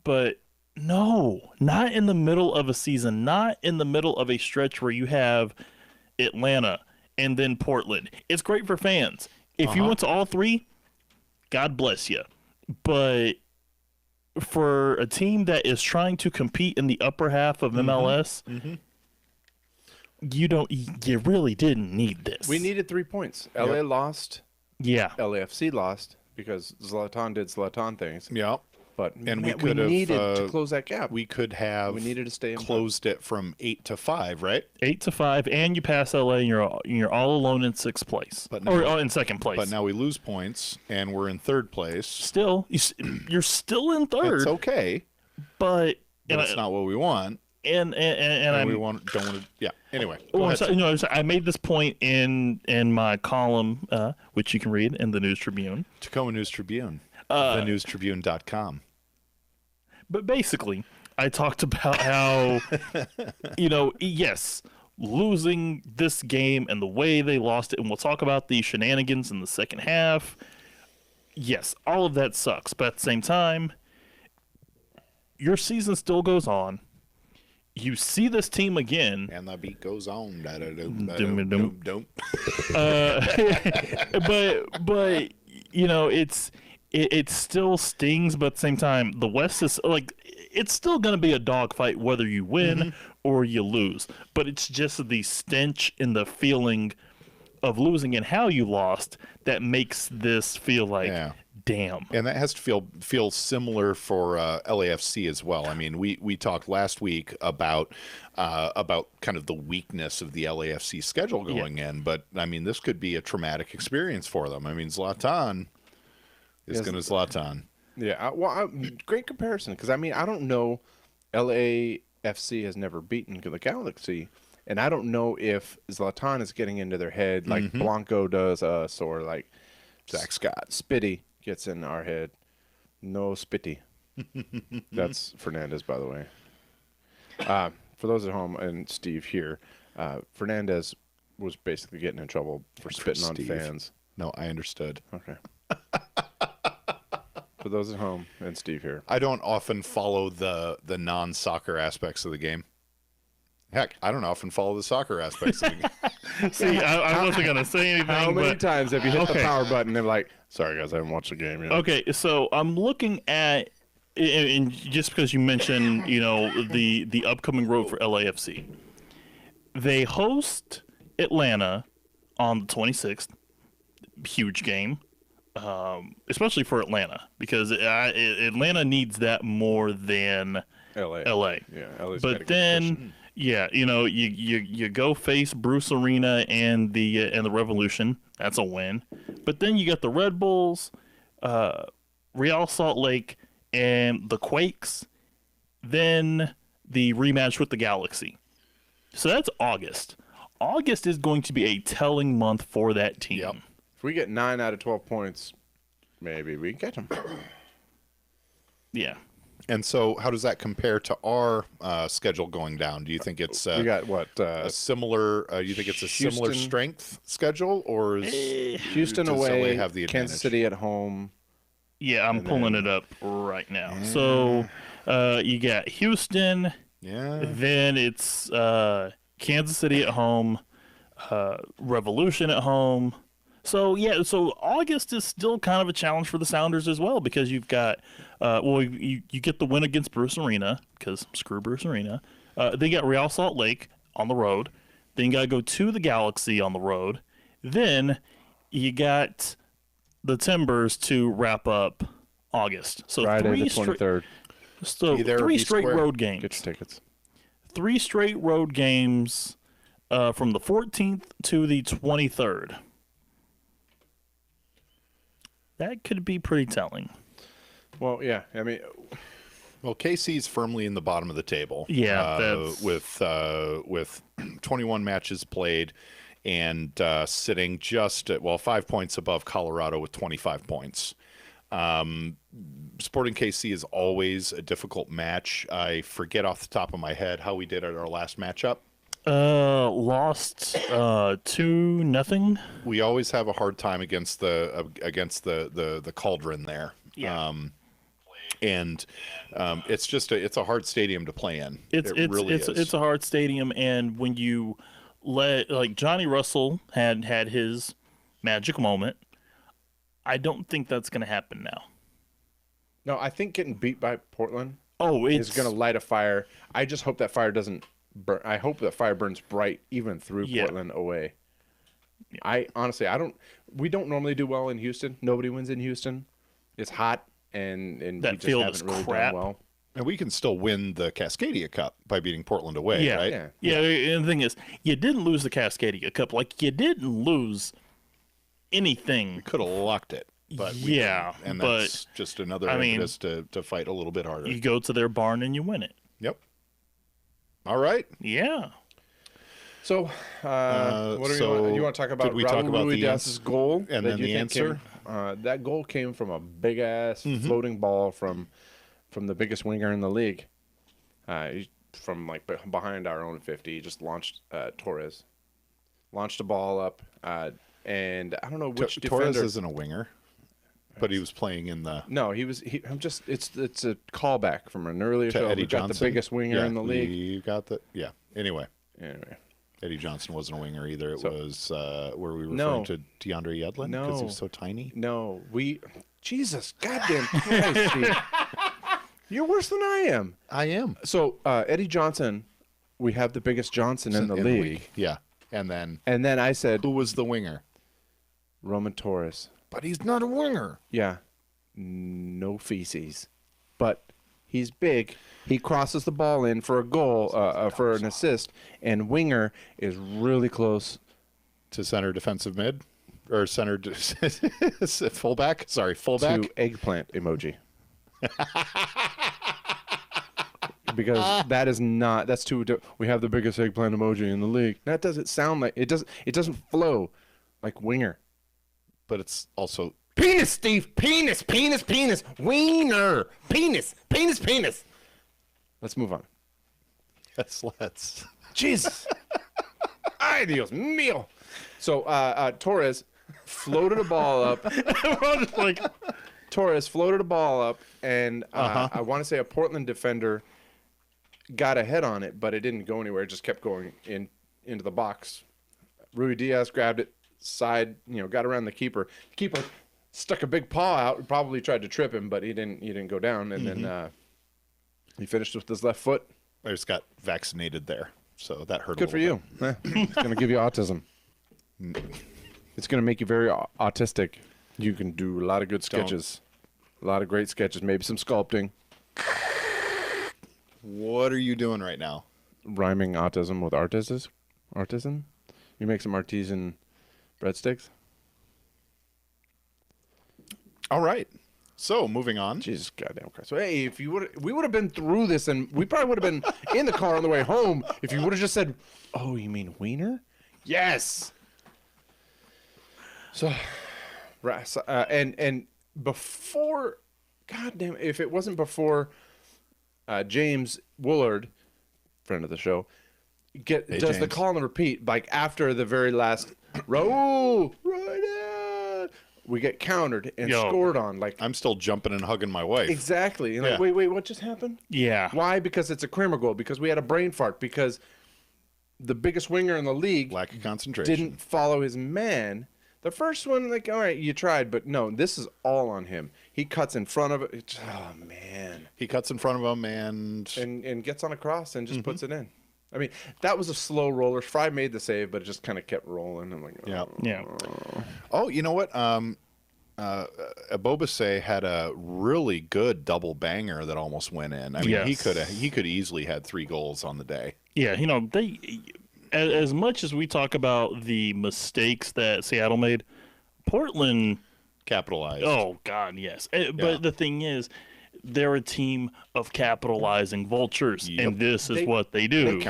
but no, not in the middle of a season, not in the middle of a stretch where you have Atlanta and then Portland. It's great for fans. If you went to all three, God bless you. But for a team that is trying to compete in the upper half of MLS, you really didn't need this. We needed 3 points. LA lost. Yeah. LAFC lost because Zlatan did Zlatan things. Yeah. But and we needed to close that gap. We could have needed to stay closed it from 8 to 5, right? 8 to 5, and you pass LA, and you're all alone in sixth place, or in second place. But now we lose points, and we're in third place. Still, you're still in third. It's okay, but it's not what we want. And don't want to. Yeah. Anyway, I made this point in my column, which you can read in the News Tribune, Tacoma News Tribune, thenewstribune.com. But basically, I talked about how, yes, losing this game and the way they lost it, and we'll talk about the shenanigans in the second half. Yes, all of that sucks. But at the same time, your season still goes on. You see this team again. And the beat goes on. But it still stings, but at the same time, the West is it's still going to be a dogfight whether you win or you lose. But it's just the stench and the feeling of losing and how you lost that makes this feel like, damn. And that has to feel similar for LAFC as well. I mean, we talked last week about kind of the weakness of the LAFC schedule going in, but I mean, this could be a traumatic experience for them. I mean, Zlatan is going to Zlatan. Yeah, great comparison because I mean I don't know, LAFC has never beaten the Galaxy, and I don't know if Zlatan is getting into their head like Blanco does us or like Zach Scott. Spitty gets in our head. No Spitty. That's Fernandez, by the way. For those at home and Steve here, Fernandez was basically getting in trouble for spitting on fans. No, I understood. Okay. For those at home and Steve here. I don't often follow the non-soccer aspects of the game. Heck, I don't often follow the soccer aspects of the game. See, I wasn't going to say anything. How many times have you hit the power button and like, sorry guys, I haven't watched the game yet. Okay, so I'm looking at, and just because you mentioned, the upcoming road for LAFC, they host Atlanta on the 26th. Huge game. Especially for Atlanta, because Atlanta needs that more than LA. Yeah, LA's but then, you go face Bruce Arena and the Revolution. That's a win. But then you got the Red Bulls, Real Salt Lake, and the Quakes. Then the rematch with the Galaxy. So that's August. August is going to be a telling month for that team. Yep. If we get 9 out of 12 points, maybe we can catch them. Yeah. And so how does that compare to our schedule going down? Do you think it's we got what a similar you think it's a similar strength schedule, or is Houston does away, LA have the advantage? Kansas City at home? Yeah, I'm pulling it up right now. So you got Houston. Yeah. Then it's Kansas City at home, Revolution at home. So, so August is still kind of a challenge for the Sounders as well, because you've got, you get the win against Bruce Arena, because screw Bruce Arena. Then you got Real Salt Lake on the road. Then you got to go to the Galaxy on the road. Then you got the Timbers to wrap up August. So Friday the 23rd. So three straight road games. Get your tickets. 3 straight road games from the 14th to the 23rd. That could be pretty telling. Well, yeah. I mean, KC's firmly in the bottom of the table. Yeah, with 21 matches played and sitting just at 5 points above Colorado with 25 points. Sporting KC is always a difficult match. I forget off the top of my head how we did at our last matchup. Lost 2-0. We always have a hard time against the Cauldron there. Yeah. It's a hard stadium to play in. It really is. It's a hard stadium, and when you like Johnny Russell had his magic moment, I don't think that's going to happen now. No, I think getting beat by Portland is going to light a fire. I just hope that fire doesn't burn. I hope that fire burns bright even through Portland away. Yeah. We don't normally do well in Houston. Nobody wins in Houston. It's hot, and that we just field haven't is really crap. done well. And we can still win the Cascadia Cup by beating Portland away, right? Yeah. And the thing is, you didn't lose the Cascadia Cup. Like, you didn't lose anything. We could have locked it. But that's just another impetus to fight a little bit harder. You go to their barn and you win it. Yep. All right. Yeah. So, what do you want to talk about? Did we talk about Ruidas's goal and then the answer? That goal came from a big ass floating ball from the biggest winger in the league. From like behind our own 50, he just launched Torres, launched a ball up, and I don't know which defender. Torres isn't a winger. But he was playing in the. No, he was. I'm just. It's a callback from an earlier show. Eddie Johnson. Got the biggest winger in the league. You got the. Yeah. Anyway, Anyway, Eddie Johnson wasn't a winger either. It was were we referring to DeAndre Yedlin because he was so tiny? No, Jesus, goddamn Christ, Steve. You're worse than I am. I am. So Eddie Johnson, we have the biggest Johnson in the league. Yeah, and then I said, who was the winger? Roman Torres. But he's not a winger. Yeah, no feces, but he's big. He crosses the ball in for a goal, for an assist, and winger is really close to center defensive mid. or center fullback. Sorry, fullback. To eggplant emoji. Because that's too. We have the biggest eggplant emoji in the league. That doesn't sound like it. Doesn't flow like winger. But it's also penis, Steve. Penis. Wiener. Penis. Let's move on. Yes, let's. Jesus. Ay, Dios mío. So Torres floated a ball up. Torres floated a ball up, and I want to say a Portland defender got a head on it, but it didn't go anywhere. It just kept going into the box. Rui Diaz grabbed it, got around the keeper. The keeper stuck a big paw out. Probably tried to trip him, but he didn't go down. And then he finished with his left foot. I just got vaccinated there, so that hurt. Good for you. It's going to give you autism. It's going to make you very autistic. You can do a lot of good sketches, a lot of great sketches. Maybe some sculpting. What are you doing right now? Rhyming autism with artisan. You make some artisan breadsticks. All right. So moving on. Jesus goddamn Christ. So, hey, we would have been through this, and we probably would have been in the car on the way home if you would have just said, "Oh, you mean wiener?" Yes. So, and before, goddamn, if it wasn't before, James Woolard, friend of the show, does James. the call and repeat like after the very last row, right out. We get countered and scored on. Like I'm still jumping and hugging my wife. Exactly. And like, wait, what just happened? Yeah. Why? Because it's a Kramer goal. Because we had a brain fart. Because the biggest winger in the league lack of concentration didn't follow his man. The first one, like, all right, you tried, but no, this is all on him. He cuts in front of it. Oh man. He cuts in front of him and gets on a cross and just puts it in. I mean, that was a slow roller. Fry made the save, but it just kind of kept rolling. I'm like, yeah. Oh, you know what? Abobase had a really good double banger that almost went in. I mean, he could easily had 3 goals on the day. Yeah, they as much as we talk about the mistakes that Seattle made, Portland capitalized. Oh God, yes. But the thing is, they're a team of capitalizing vultures, and this is what they do. They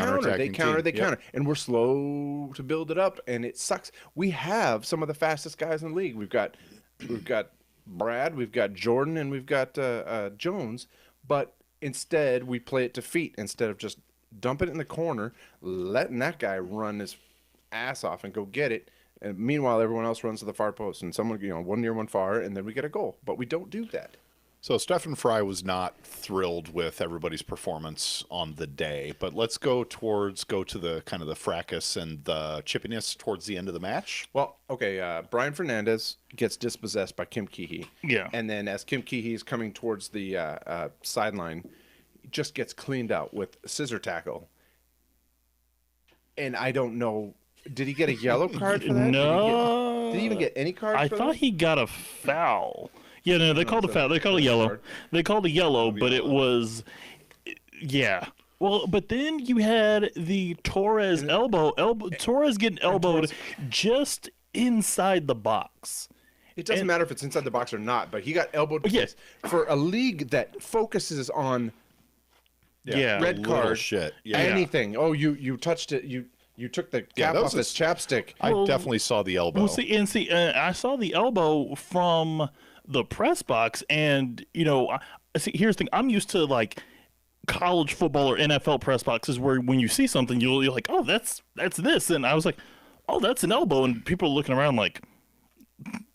counter, and we're slow to build it up, and it sucks. We have some of the fastest guys in the league. We've got Brad, we've got Jordan, and we've got Jones, but instead we play it to feet instead of just dumping it in the corner, letting that guy run his ass off and go get it. And meanwhile, everyone else runs to the far post, and someone, one near, one far, and then we get a goal. But we don't do that. So Stefan Fry was not thrilled with everybody's performance on the day, but let's go to the kind of the fracas and the chippiness towards the end of the match. Well, okay, Brian Fernandez gets dispossessed by Kim Keehee. Yeah. And then as Kim Keehee is coming towards the sideline, he just gets cleaned out with scissor tackle. And I don't know, did he get a yellow card for that? No. Did he even get any card for that? I thought he got a foul. Yeah, no, they called a foul. They called a yellow. They called a yellow, but it was, Well, but then you had the Torres elbow. Torres getting elbowed just inside the box. It doesn't matter if it's inside the box or not, but he got elbowed. Yes. For a league that focuses on red card, shit. Anything. Oh, you touched it. You took the cap off this chapstick. I definitely saw the elbow. Well, I saw the elbow from the press box, and here's the thing. I'm used to like college football or NFL press boxes where when you see something, you're like, oh, that's this, and I was like, oh, that's an elbow, and people are looking around like,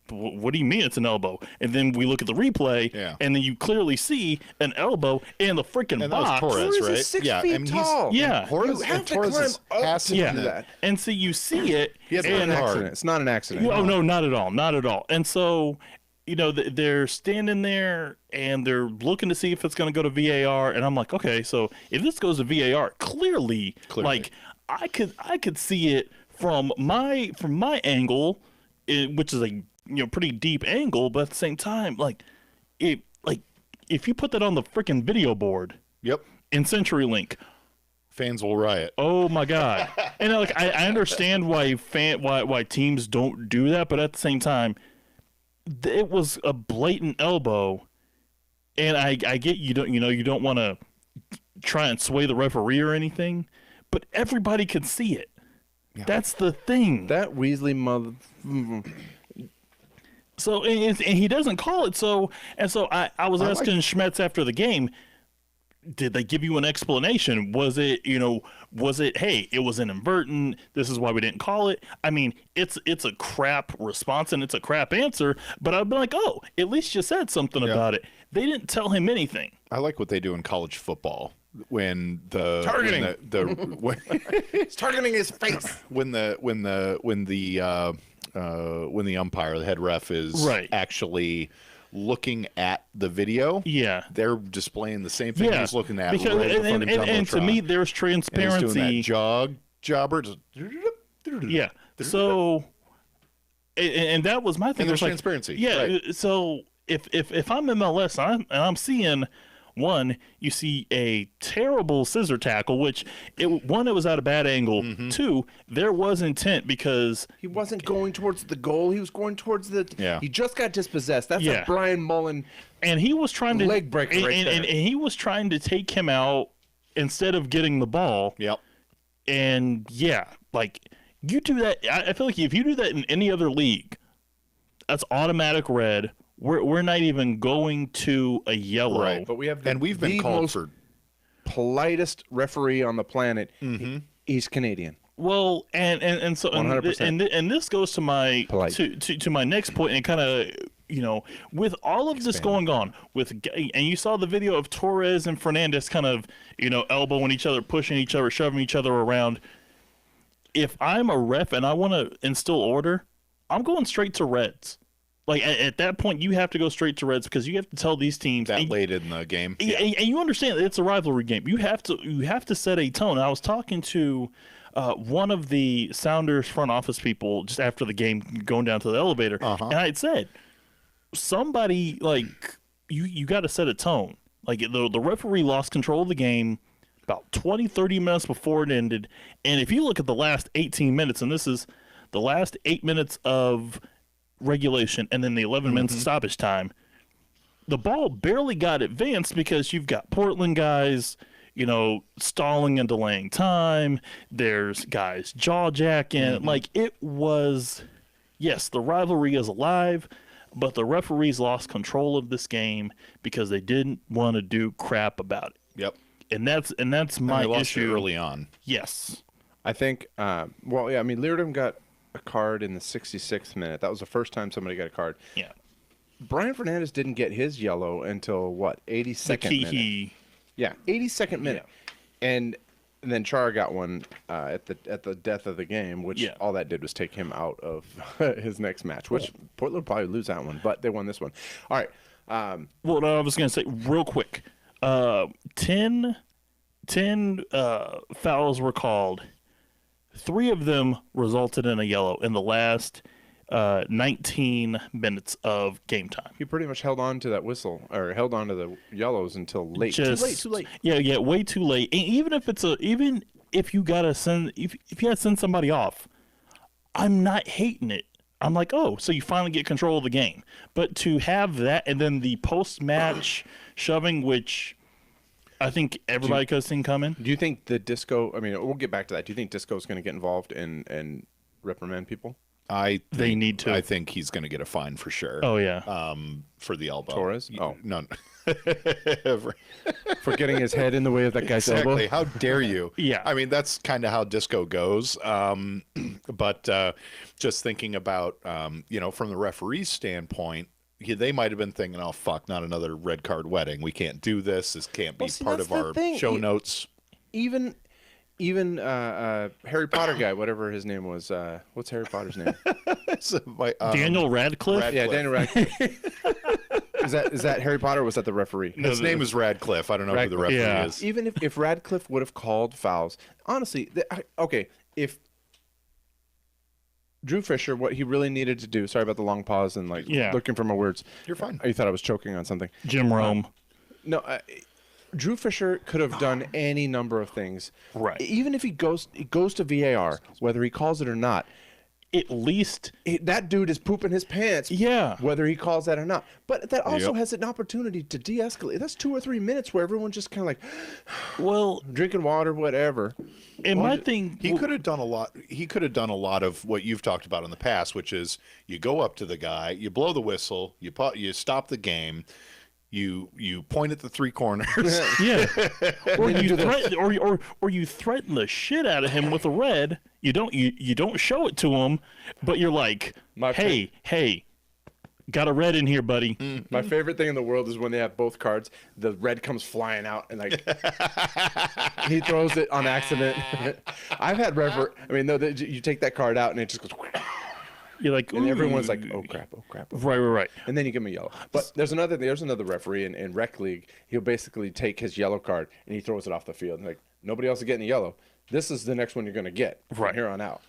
what do you mean it's an elbow? And then we look at the replay, and then you clearly see an elbow in the freaking box. That was Torres, right? Is 6 feet tall. Torres has to do that. And so you see it. It's not an accident. It's not an accident. Oh no, not at all, not at all. And so, they're standing there and they're looking to see if it's going to go to VAR, and I'm like, okay, so if this goes to VAR, clearly. Like I could see it from my angle, which is a pretty deep angle, but at the same time, if you put that on the freaking video board, in CenturyLink, Fans will riot. Oh my God! And like I understand why teams don't do that, but at the same time, it was a blatant elbow, and I get you don't want to try and sway the referee or anything, but everybody could see it. Yeah. That's the thing. That Weasley mother. So and he doesn't call it. So I was asking Schmetz after the game. Did they give you an explanation? Was it, hey, it was inadvertent. This is why we didn't call it. I mean, it's a crap response and it's a crap answer, but I'd be like, oh, at least you said something about it. They didn't tell him anything. I like what they do in college football when the targeting it's targeting his face. When the umpire, the head ref is actually looking at the video, they're displaying the same thing he's looking at. Because, and to me, there's transparency. And he's doing that jobber. Yeah. So, and that was my thing. And there's transparency. Yeah. Right. So if I'm MLS and I'm seeing one, you see a terrible scissor tackle, which it was at a bad angle. Two, there was intent because he wasn't going towards the goal. He was going towards the. He just got dispossessed. That's a Brian Mullen. And he was trying to leg breaker and he was trying to take him out instead of getting the ball. Yep. And like you do that. I feel like if you do that in any other league, that's automatic red. We're not even going to a yellow. Right, but we have we've been called for politest referee on the planet. He's Canadian. Well, and so 100%. And this goes to my to my next point, and kind of with all of this going on and you saw the video of Torres and Fernandez kind of elbowing each other, pushing each other, shoving each other around. If I'm a ref and I want to instill order, I'm going straight to reds. Like at that point, you have to go straight to reds because you have to tell these teams that late in the game, and you understand that it's a rivalry game. You have to set a tone. I was talking to one of the Sounders front office people just after the game, going down to the elevator, and I had said, somebody like you got to set a tone. Like the referee lost control of the game about 20-30 minutes before it ended, and if you look at the last 18 minutes, and this is the last 8 minutes of regulation and then the 11 minutes of stoppage time, the ball barely got advanced because you've got Portland guys stalling and delaying time. There's guys jaw jacking. Like it was, yes, the rivalry is alive, but the referees lost control of this game because they didn't want to do crap about it. Yep. And that's my issue early on. Yes. I think Leardom got a card in the 66th minute. That was the first time somebody got a card. Yeah. Brian Fernandez didn't get his yellow until 82nd minute. Yeah, 82nd minute. Yeah. And then Chara got one at the death of the game, which all that did was take him out of his next match, which Portland would probably lose that one, but they won this one. All right. Well, I was going to say real quick, 10 fouls were called. 3 of them resulted in a yellow in the last 19 minutes of game time. He pretty much held on to that whistle, or held on to the yellows until late. Too late. Yeah, way too late. And even if you gotta send somebody off, I'm not hating it. I'm like, oh, so you finally get control of the game. But to have that and then the post-match shoving, which I think everybody could have seen coming. Do you think the Disco? I mean, we'll get back to that. Do you think Disco is going to get involved and reprimand people? They need to. I think he's going to get a fine for sure. Oh yeah. For the elbow. Torres? Oh no. For getting his head in the way of that guy's elbow. Exactly. How dare you? Yeah. I mean, that's kind of how Disco goes. But just thinking about from the referee's standpoint, they might have been thinking, oh, fuck, not another red card wedding. We can't do this. This can't be part of our show notes. Even Harry Potter guy, whatever his name was. What's Harry Potter's name? Daniel Radcliffe? Yeah, Daniel Radcliffe. Is that Harry Potter or was that the referee? His name is Radcliffe. I don't know who the referee is. Even if Radcliffe would have called fouls, honestly, if Drew Fisher, what he really needed to do, sorry about the long pause and looking for my words. You're fine. You thought I was choking on something. Jim Rome. No, Drew Fisher could have done any number of things. Right. Even if he goes to VAR, whether he calls it or not, at least that dude is pooping his pants. Yeah. Whether he calls that or not. But that also has an opportunity to de-escalate. That's 2 or 3 minutes where everyone's just kind of like, well, drinking water, whatever. And my thing, he could have done a lot. He could have done a lot of what you've talked about in the past, which is you go up to the guy, you blow the whistle, you stop the game. You point at the 3 corners, yeah, or you threaten, or you threaten the shit out of him with a red. You don't show it to him, but you're like, hey, got a red in here, buddy. My favorite thing in the world is when they have both cards, the red comes flying out and like he throws it on accident. I've had you take that card out and it just goes. You're like, and everyone's like, oh crap. Right. And then you give him a yellow. But there's another referee in rec league. He'll basically take his yellow card and he throws it off the field. And like, nobody else is getting a yellow. This is the next one you're going to get from here on out.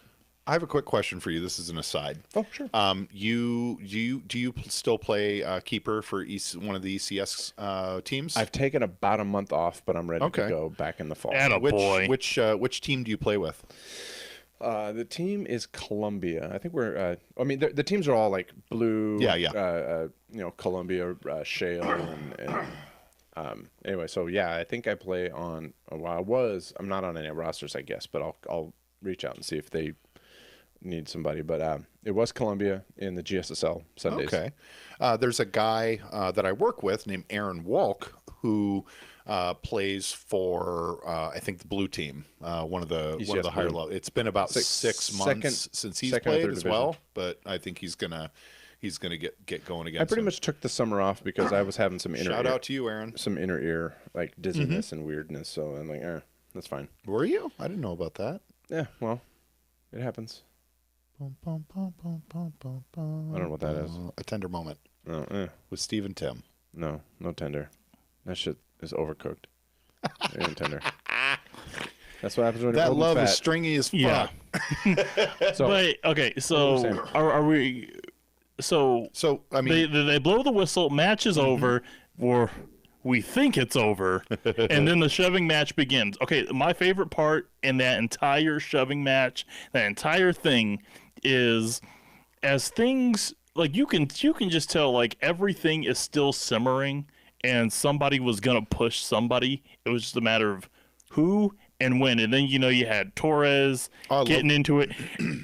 I have a quick question for you. This is an aside. Oh, sure. Do you still play keeper for one of the ECS teams? I've taken about a month off, but I'm ready to go back in the fall. Which team do you play with? The team is Columbia. I think we're. The teams are all like blue. Yeah. Columbia, Shale, and anyway. So yeah, I think I play on. Well, I'm not on any rosters, I guess, but I'll reach out and see if they need somebody. But it was Columbia in the GSSL Sundays. Okay. There's a guy that I work with named Aaron Walk who plays for I think the blue team, one of the higher level. It's been about 6 months since he's played as well, but I think he's gonna get going again. I pretty much took the summer off because I was having some shout out to you, Aaron. Some inner ear like dizziness and weirdness. So I'm like, that's fine. Were you? I didn't know about that. Yeah, well, it happens. I don't know what that is. A tender moment. With Steve and Tim. No tender. That shit is overcooked. It ain't tender. That's what happens when that you're love fat. Is stringy as fuck. So are we? So I mean, they blow the whistle. Match is over. Or we think it's over, and then the shoving match begins. Okay, my favorite part in that entire shoving match, that entire thing, is as things like you can just tell like everything is still simmering, and somebody was gonna push somebody. It was just a matter of who and when, and then you had Torres getting into it.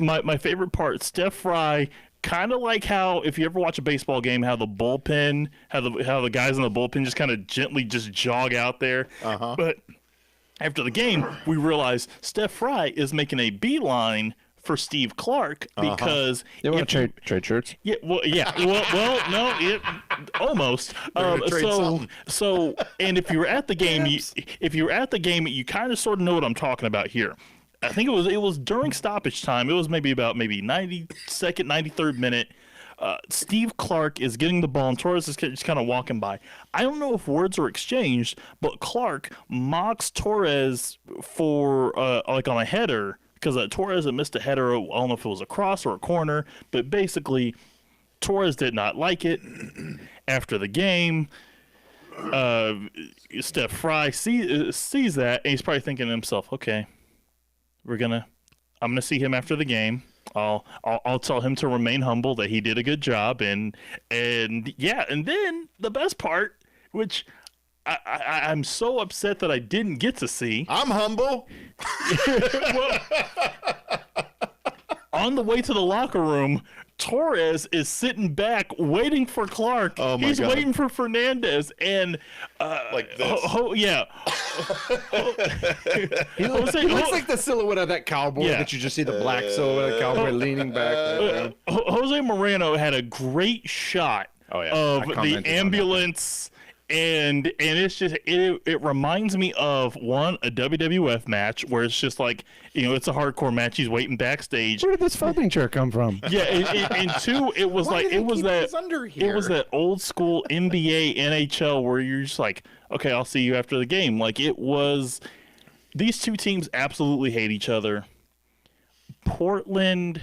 My favorite part, Steph Fry. Kind of like how, if you ever watch a baseball game, how the bullpen, how the guys in the bullpen just kind of gently just jog out there. But after the game, we realized Steph Fry is making a beeline for Steve Clark because they want to trade shirts. Yeah, well, no, almost. So, and if you were at the game, you kind of sort of know what I'm talking about here. I think it was during stoppage time. It was maybe 92nd, 93rd minute. Steve Clark is getting the ball, and Torres is just kind of walking by. I don't know if words were exchanged, but Clark mocks Torres for like on a header because Torres had missed a header. I don't know if it was a cross or a corner, but basically Torres did not like it. After the game, Steph Fry sees that, and he's probably thinking to himself, okay, I'm gonna see him after the game. I'll tell him to remain humble, that he did a good job, and then the best part, which I'm so upset that I didn't get to see. I'm humble. Well, on the way to the locker room, Torres is sitting back waiting for Clark. Oh my He's God. waiting for Fernandez, and like this. He looks like the silhouette of that cowboy that you just see the black silhouette of the cowboy leaning back. Jose Moreno had a great shot of the ambulance. And it's just it reminds me of a WWF match where it's just like it's a hardcore match. He's waiting backstage. Where did this folding chair come from? Yeah, and two, it was that old school NBA NHL where you're just like, okay, I'll see you after the game. Like it was, these two teams absolutely hate each other. Portland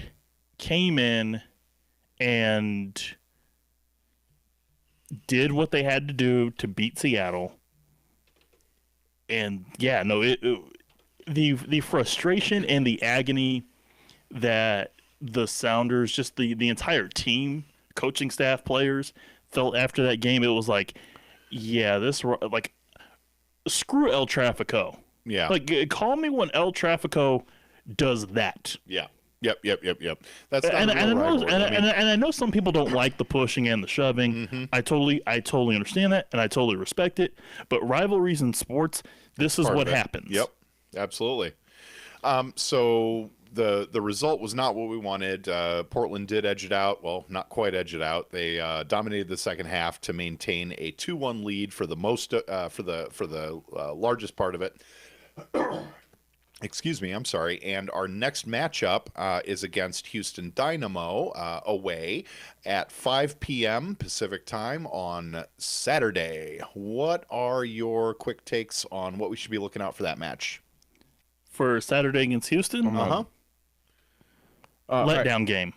came in and did what they had to do to beat Seattle. yeah, no, the frustration and the agony that the Sounders, just the entire team, coaching staff, players felt after that game, it was like, yeah, like, screw El Trafico. Yeah. Like, call me when El Trafico does that. Yeah. Yep. That's not And a real rivalry. I know some people don't like the pushing and the shoving. Mm-hmm. I totally understand that, and I totally respect it. But rivalries in sports, this is what happens. Yep, absolutely. So the result was not what we wanted. Portland did edge it out. Well, not quite edge it out. They dominated the second half to maintain a 2-1 lead for the largest part of it. Excuse me, I'm sorry. And our next matchup is against Houston Dynamo away at 5 p.m. Pacific time on Saturday. What are your quick takes on what we should be looking out for that match? For Saturday against Houston? Letdown game.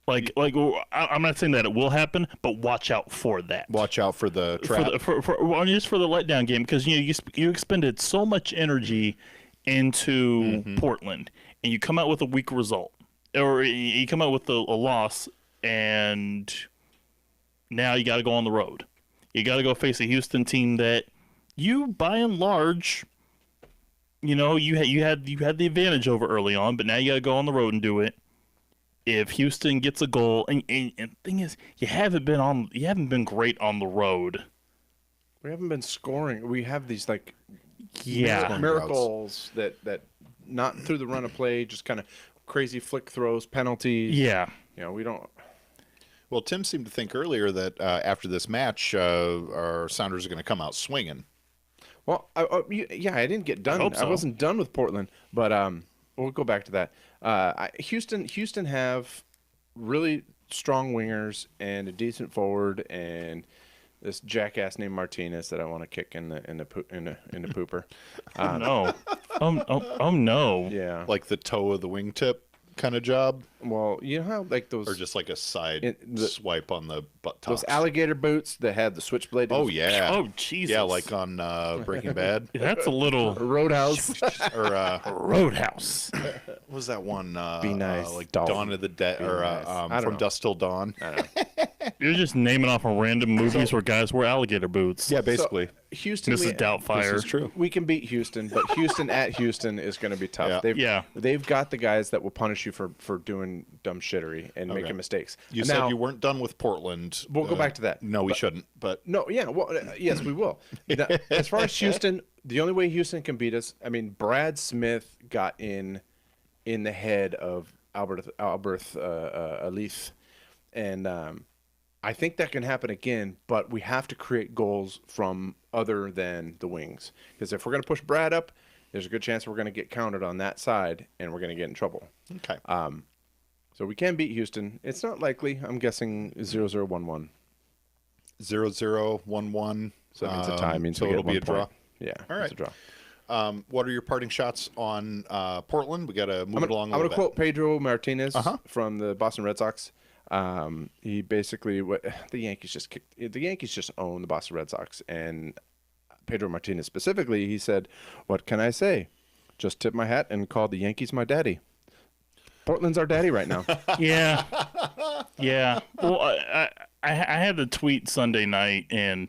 Like I'm not saying that it will happen, but watch out for that. Watch out for the trap. Just for the letdown game, because you expended so much energy into Portland, and you come out with a weak result, or you come out with a loss, and now you got to go on the road. You got to go face a Houston team that you, by and large, you had the advantage over early on, but now you got to go on the road and do it. If Houston gets a goal, and the thing is, you haven't been great on the road. We haven't been scoring. We have these Yeah, miracles that not through the run of play, just kind of crazy flick throws, penalties. Yeah, we don't. Well, Tim seemed to think earlier that after this match, our Sounders are going to come out swinging. Well, I didn't get done. I wasn't done with Portland, but we'll go back to that. Houston have really strong wingers and a decent forward, and this jackass named Martinez that I want to kick in the pooper. No. Oh no. Yeah. Like the toe of the wingtip kind of job? Well, you know how those, or just like a side swipe on the butt tops? Those alligator boots that had the switchblade. Oh yeah. Oh Jesus. Yeah, like on Breaking Bad. That's a little Roadhouse. Or Roadhouse. What was that one? Be Nice. Like Dolphin. Dawn of the Dead, or nice. From Dusk Till Dawn. I don't know. You're just naming off of random movies where guys wear alligator boots. Yeah, basically. So, Houston. Mrs. Doubtfire. This is true. We can beat Houston, but Houston at Houston is going to be tough. Yeah. They've got the guys that will punish you for doing dumb shittery and making mistakes. You said you weren't done with Portland. We'll go back to that. No, we shouldn't. But no, yeah, well, yes, we will. Now, as far as Houston, the only way Houston can beat us, I mean, Brad Smith got in the head of Albert Alith, and I think that can happen again. But we have to create goals from other than the wings, because if we're going to push Brad up, there's a good chance we're going to get counted on that side, and we're going to get in trouble. Okay. So we can beat Houston. It's not likely. I'm guessing 0-0-1-1. 0-0-1-1. So that means a tie. Means so it'll be a draw. Yeah. All right. It's a draw. What are your parting shots on Portland? We got to move it along. I'm going to quote Pedro Martinez from the Boston Red Sox. He basically the Yankees just own the Boston Red Sox, and Pedro Martinez specifically, he said, "What can I say? Just tip my hat and call the Yankees my daddy. Portland's our daddy right now." Yeah. Well, I had the tweet Sunday night, and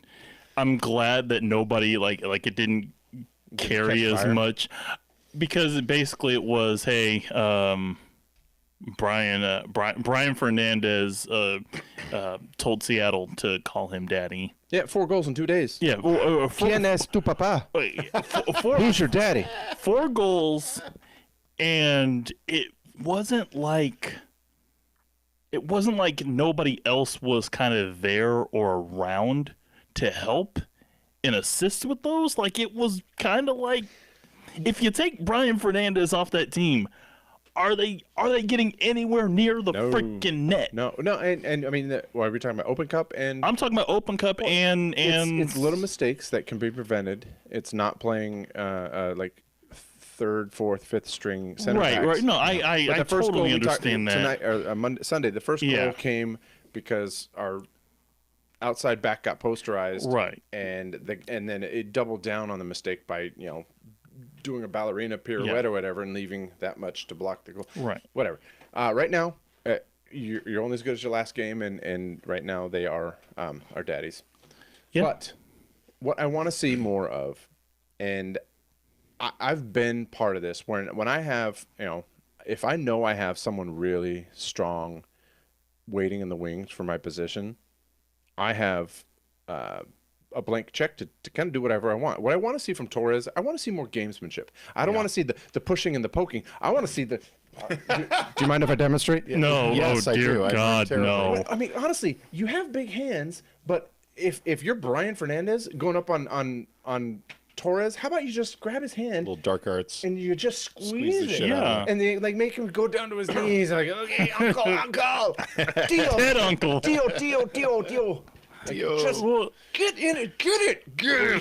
I'm glad that nobody like it didn't carry as much, because basically it was, hey, Brian Fernandez told Seattle to call him daddy. Yeah, 4 goals in 2 days. Yeah. ¿Quién es tu papá? Who's your daddy? 4 goals, and it wasn't like nobody else was kind of there or around to help and assist with those. Like, it was kind of like, if you take Brian Fernandez off that team, are they getting anywhere near the freaking net? No, and I mean, are we talking about Open Cup? And I'm talking about Open Cup, and it's little mistakes that can be prevented. It's not playing like third, fourth, fifth string center backs. Right. No, I totally understand that. Tonight or Sunday, the first goal came because our outside back got posterized, right, and then it doubled down on the mistake by doing a ballerina pirouette or whatever and leaving that much to block the goal. Right. Whatever. Right now, you're only as good as your last game, and right now they are our daddies. Yeah. But what I want to see more of, and I've been part of this, when I have, if I know I have someone really strong waiting in the wings for my position, I have a blank check to kind of do whatever I want. What I want to see from Torres, I want to see more gamesmanship. I don't want to see the pushing and the poking. I want to see the... do you mind if I demonstrate? No. Yes, oh, dear God, no. I mean, honestly, you have big hands, but if you're Brian Fernandez going up on Torres, how about you just grab his hand, little dark arts, and you just squeeze the it, shit out. and they like make him go down to his knees, like, okay, uncle, deal, dead uncle, deal. Just get in it, get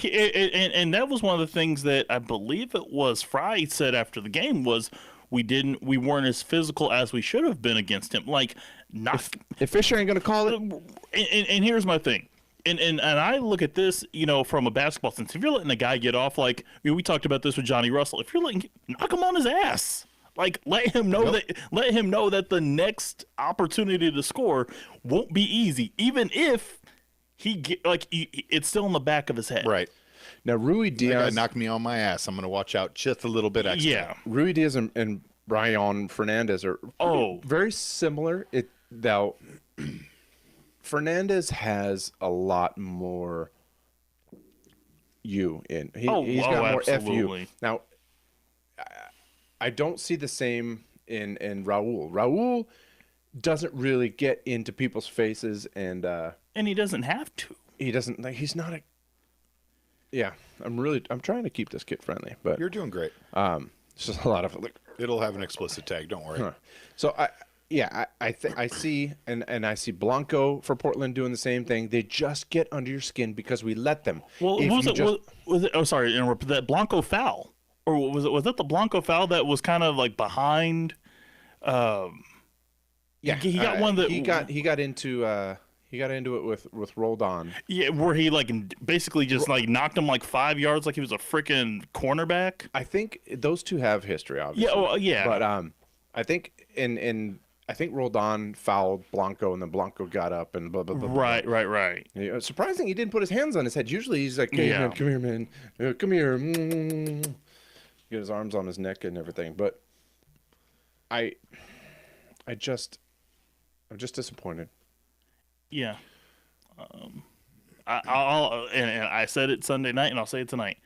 it. And that was one of the things that I believe it was Fry said after the game was we weren't as physical as we should have been against him. Like, not if Fisher ain't gonna call it. And here's my thing. And I look at this, from a basketball sense. If you're letting a guy get off, like we talked about this with Johnny Russell. If you're knock him on his ass, like let him know that the next opportunity to score won't be easy, even if it's still in the back of his head. Right. Now Rui Diaz knocked me on my ass. I'm going to watch out just a little bit extra. Yeah. Rui Diaz and Brian Fernandez are very similar. Fernandez has a lot more you in. He's got more absolutely. FU. Now, I don't see the same in Raul. Raul doesn't really get into people's faces, and he doesn't have to. He doesn't. He's not a. Yeah, I'm trying to keep this kid friendly, but you're doing great. It's just a lot of. It'll have an explicit tag. Don't worry. So I see and I see Blanco for Portland doing the same thing. They just get under your skin because we let them. Well, was it? Oh, sorry, that Blanco foul, or was that the Blanco foul that was kind of like behind? Yeah, he got one that he got into it with Roldan. Yeah, where he basically just knocked him 5 yards like he was a freaking cornerback. I think those two have history, obviously. Yeah, well, yeah. But I think I think Roldan fouled Blanco, and then Blanco got up and blah blah blah. Right. Surprising he didn't put his hands on his head. Usually he's like, "Hey, man, come here, man, come here." Get his arms on his neck and everything. But I'm just disappointed. Yeah. I said it Sunday night, and I'll say it tonight.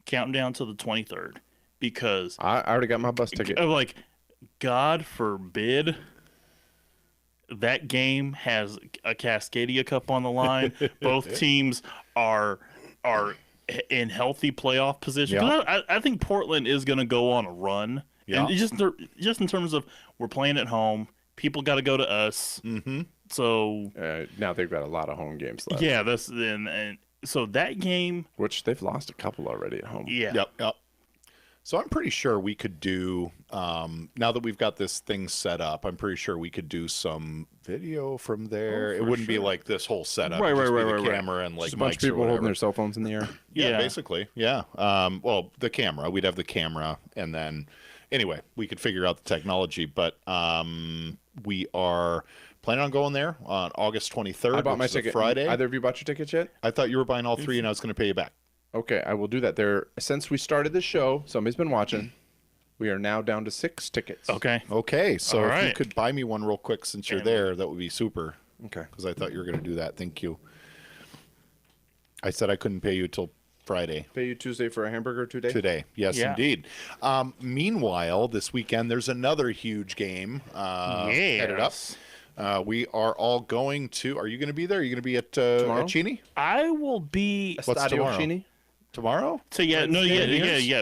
Counting down to the 23rd, because I already got my bus ticket. God forbid that game has a Cascadia Cup on the line. Both teams are in healthy playoff position. Yeah. I think Portland is going to go on a run. Yeah. And just in terms of we're playing at home, people got to go to us. Mm-hmm. So now they've got a lot of home games left. Yeah, and so that game, which they've lost a couple already at home. Yeah. Yep. So I'm pretty sure we could do, now that we've got this thing set up, I'm pretty sure we could do some video from there. It wouldn't be like this whole setup. Right. Camera and just a bunch of people holding their cell phones in the air. Yeah, basically. Yeah. Well, the camera. We'd have the camera, and then anyway, we could figure out the technology. But we are planning on going there on August 23rd. I bought my ticket. Friday. Either of you bought your tickets yet? I thought you were buying all three, and I was going to pay you back. Okay, I will do that. Since we started the show, somebody's been watching. We are now down to 6 tickets. Okay. So if you could buy me one real quick since you're there, that would be super. Okay. Because I thought you were going to do that. Thank you. I said I couldn't pay you till Friday. Pay you Tuesday for a hamburger today? Today. Yes, indeed. Meanwhile, this weekend, there's another huge game headed up. We are all going to. Are you going to be there? Are you going to be at Cheney? I will be. What's tomorrow? Cheney? Tomorrow? So yeah.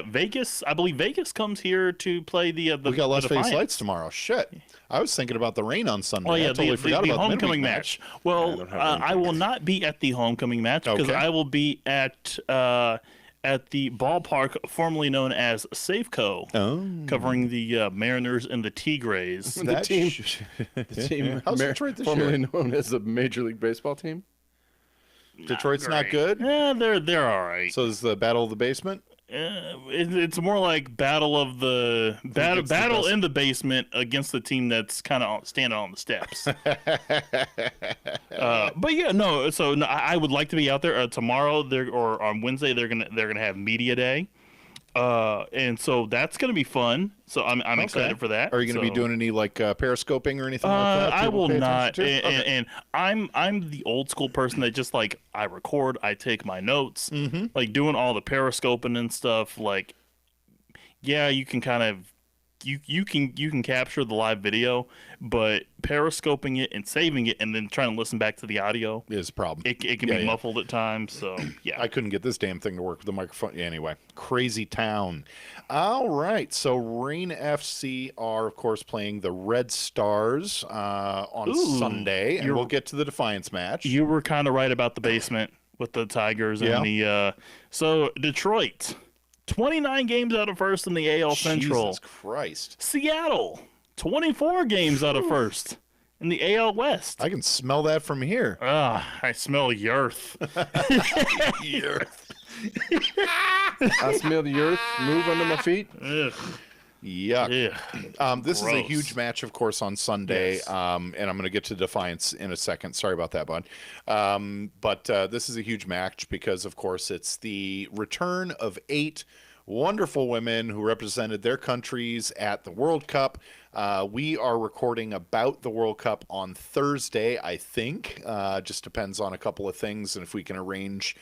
Vegas. I believe Vegas comes here to play the. We got Las Vegas Lights tomorrow. Shit. I was thinking about the rain on Sunday. Oh yeah, I totally forgot about the homecoming match. Well, I will not be at the homecoming match because I will be at the ballpark formerly known as Safeco, covering the Mariners and the Tigres. The team How's Detroit this formerly year? known as the Major League Baseball team. Detroit's not good? Yeah, they're all right. So is the Battle of the Basement? It's more like battle in the basement against the team that's kind of standing on the steps. But yeah, no. So no, I would like to be out there tomorrow. Or on Wednesday they're gonna have media day, and so that's gonna be fun. So I'm excited for that. Are you gonna be doing any like periscoping or anything like that? I will not. And I'm the old school person that just like I record, I take my notes, like doing all the periscoping and stuff. Like, yeah, you can kind of you can capture the live video, but periscoping it and saving it and then trying to listen back to the audio is a problem. It can be muffled at times. So yeah, I couldn't get this damn thing to work with the microphone. Anyway, crazy town. All right, so Rain FC are of course playing the Red Stars on Sunday, and we'll get to the Defiance match. You were kind of right about the basement with the Tigers and the so Detroit. 29 games out of first in the AL Central. Jesus Christ. Seattle, 24 games out of first in the AL West. I can smell that from here. I smell yerth. Yerth. I smell the earth move under my feet. Ugh. Yuck. This is a huge match, of course, on Sunday, and I'm going to get to Defiance in a second. Sorry about that, bud. But this is a huge match because, of course, it's the return of 8 wonderful women who represented their countries at the World Cup. We are recording about the World Cup on Thursday, I think. Just depends on a couple of things and if we can arrange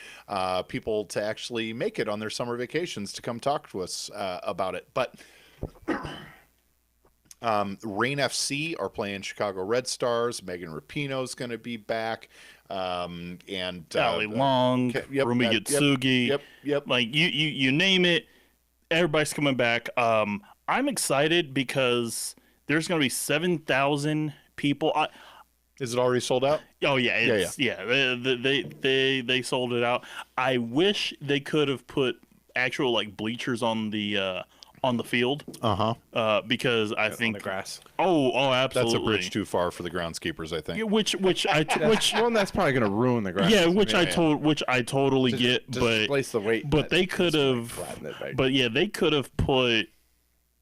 people to actually make it on their summer vacations to come talk to us about it. But Rain FC are playing Chicago Red Stars. Megan Rapinoe's going to be back. And Ali Long, Rumi Yatsugi. Yep. Like you name it, everybody's coming back. I'm excited because there's going to be 7,000 people. Is it already sold out? Oh yeah, they sold it out. I wish they could have put actual like bleachers on the field. Because I think on the grass. Oh, absolutely. That's a bridge too far for the groundskeepers, I think. Which that's probably going to ruin the grass. Yeah, which I totally get, but displace the weight. But they could have. But yeah, they could have put,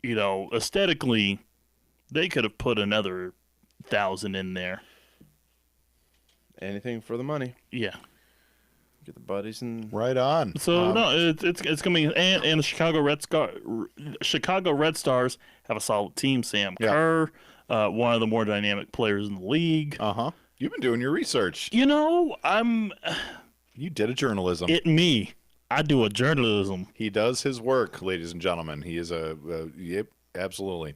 aesthetically, they could have put another 1,000 in there. Anything for the money. Yeah. Get the buddies and right on. So no, it's gonna be and the Chicago Red Stars have a solid team. Sam Kerr, one of the more dynamic players in the league. You've been doing your research. You did a journalism. I do a journalism. He does his work, ladies and gentlemen. He is yep, absolutely.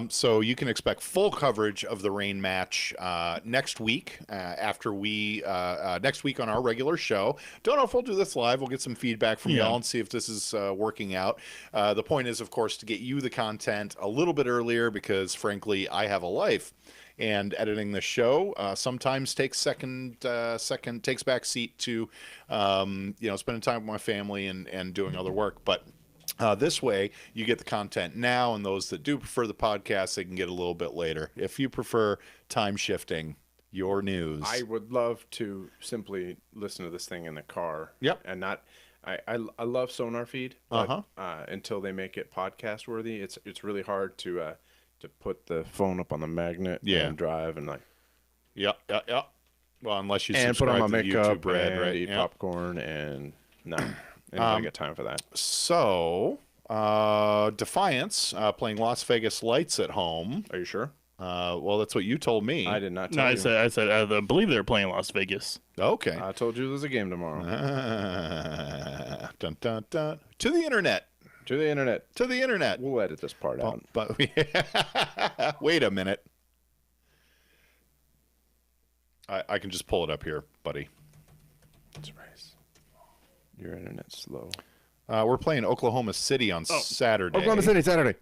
So you can expect full coverage of the Rain match next week next week on our regular show. Don't know if we'll do this live. We'll get some feedback from y'all and see if this is working out. The point is, of course, to get you the content a little bit earlier because, frankly, I have a life. And editing the show sometimes takes takes back seat to spending time with my family and doing other work. But this way, you get the content now, and those that do prefer the podcast, they can get a little bit later. If you prefer time shifting, your news. I would love to simply listen to this thing in the car. Yep. And not. I love Sonar Feed, but until they make it podcast worthy, it's really hard to put the phone up on the magnet and drive and like. Yeah. Well, unless you and put on my makeup Red, and right? eat popcorn and no. I got time for that. So, Defiance playing Las Vegas Lights at home. Are you sure? Well, that's what you told me. I did not tell you. I said I believe they're playing Las Vegas. Okay. I told you there's a game tomorrow. Dun, dun, dun. To the internet. To the internet. To the internet. We'll edit this part out. But wait a minute. I can just pull it up here, buddy. Surprise. Your internet's slow. We're playing Oklahoma City on Saturday. Oklahoma City, Saturday.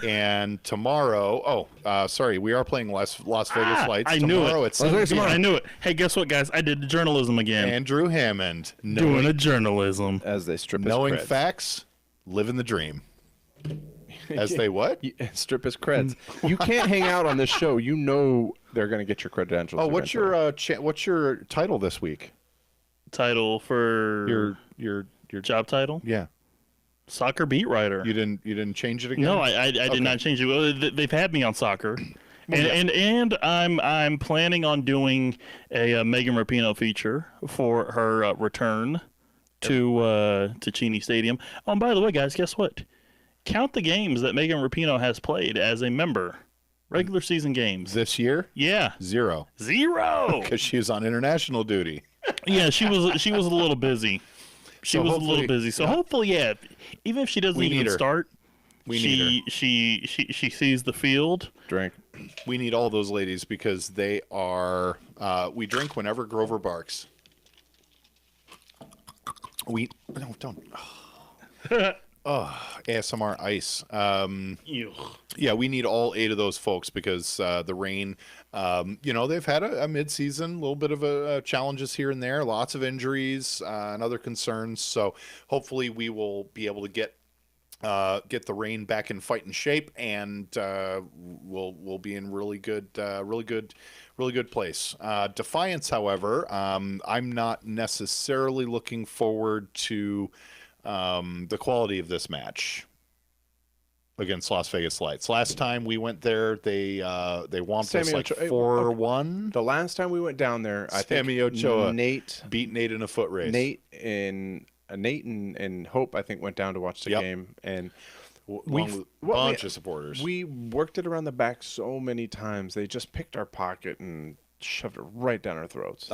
And tomorrow, sorry, we are playing Las Vegas Lights. I tomorrow knew it. At 7 p.m. I knew it. Hey, guess what, guys? I did the journalism again. Andrew Hammond. Doing a journalism. As they strip his knowing creds. facts, living the dream. As they what? Strip his creds. You can't hang out on this show. You know they're going to get your credentials. Oh, what's your title this week? title for your job title? Yeah. Soccer beat writer. You didn't change it again? No, I did not change it. Well, they've had me on soccer, and I'm planning on doing a Megan Rapinoe feature for her return to Cheney Stadium. Oh, and by the way, guys, guess what? Count the games that Megan Rapinoe has played as a member. Regular season games. This year? Yeah. 0. Because she was on international duty. Yeah, she was a little busy. She was a little busy. So hopefully, yeah, even if she doesn't even start, she sees the field. Drink. We need all those ladies because they are. We drink whenever Grover barks. Don't. Oh, ASMR ice. Yeah, we need all 8 of those folks because the rain, they've had a mid-season, a little bit of challenges here and there, lots of injuries and other concerns. So hopefully we will be able to get the rain back in fighting shape, and we'll be in really good place. Defiance, however, I'm not necessarily looking forward to the quality of this match against Las Vegas Lights. Last time we went there, they whomped us like 4-1. The last time we went down there, I think Sammy Ochoa beat Nate in a foot race. Nate and Hope, I think, went down to watch the game, and a bunch of supporters. We worked it around the back so many times. They just picked our pocket and shoved it right down our throats.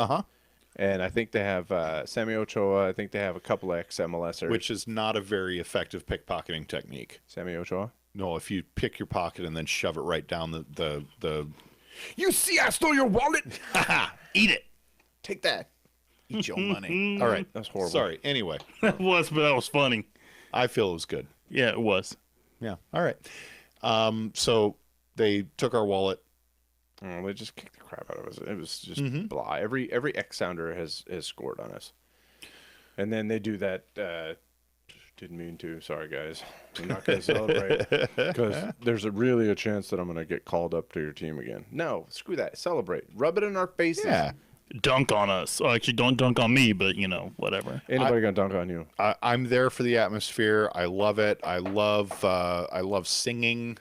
And I think they have Sammy Ochoa. I think they have a couple of ex-MLSers. Which is not a very effective pickpocketing technique. Sammy Ochoa? No, if you pick your pocket and then shove it right down the... You see I stole your wallet? Eat it. Take that. Eat your money. All right. That's horrible. Sorry. Anyway. That was funny. I feel it was good. Yeah, it was. Yeah. All right. So they took our wallet. Oh, they just kicked the crap out of us. It was just blah. Every ex-Sounder has scored on us. And then they do that. Didn't mean to. Sorry, guys. I'm not going to celebrate because there's really a chance that I'm going to get called up to your team again. No, screw that. Celebrate. Rub it in our faces. Yeah. Dunk on us. Oh, actually, don't dunk on me, but, whatever. Ain't nobody going to dunk on you. I'm there for the atmosphere. I love it. I love singing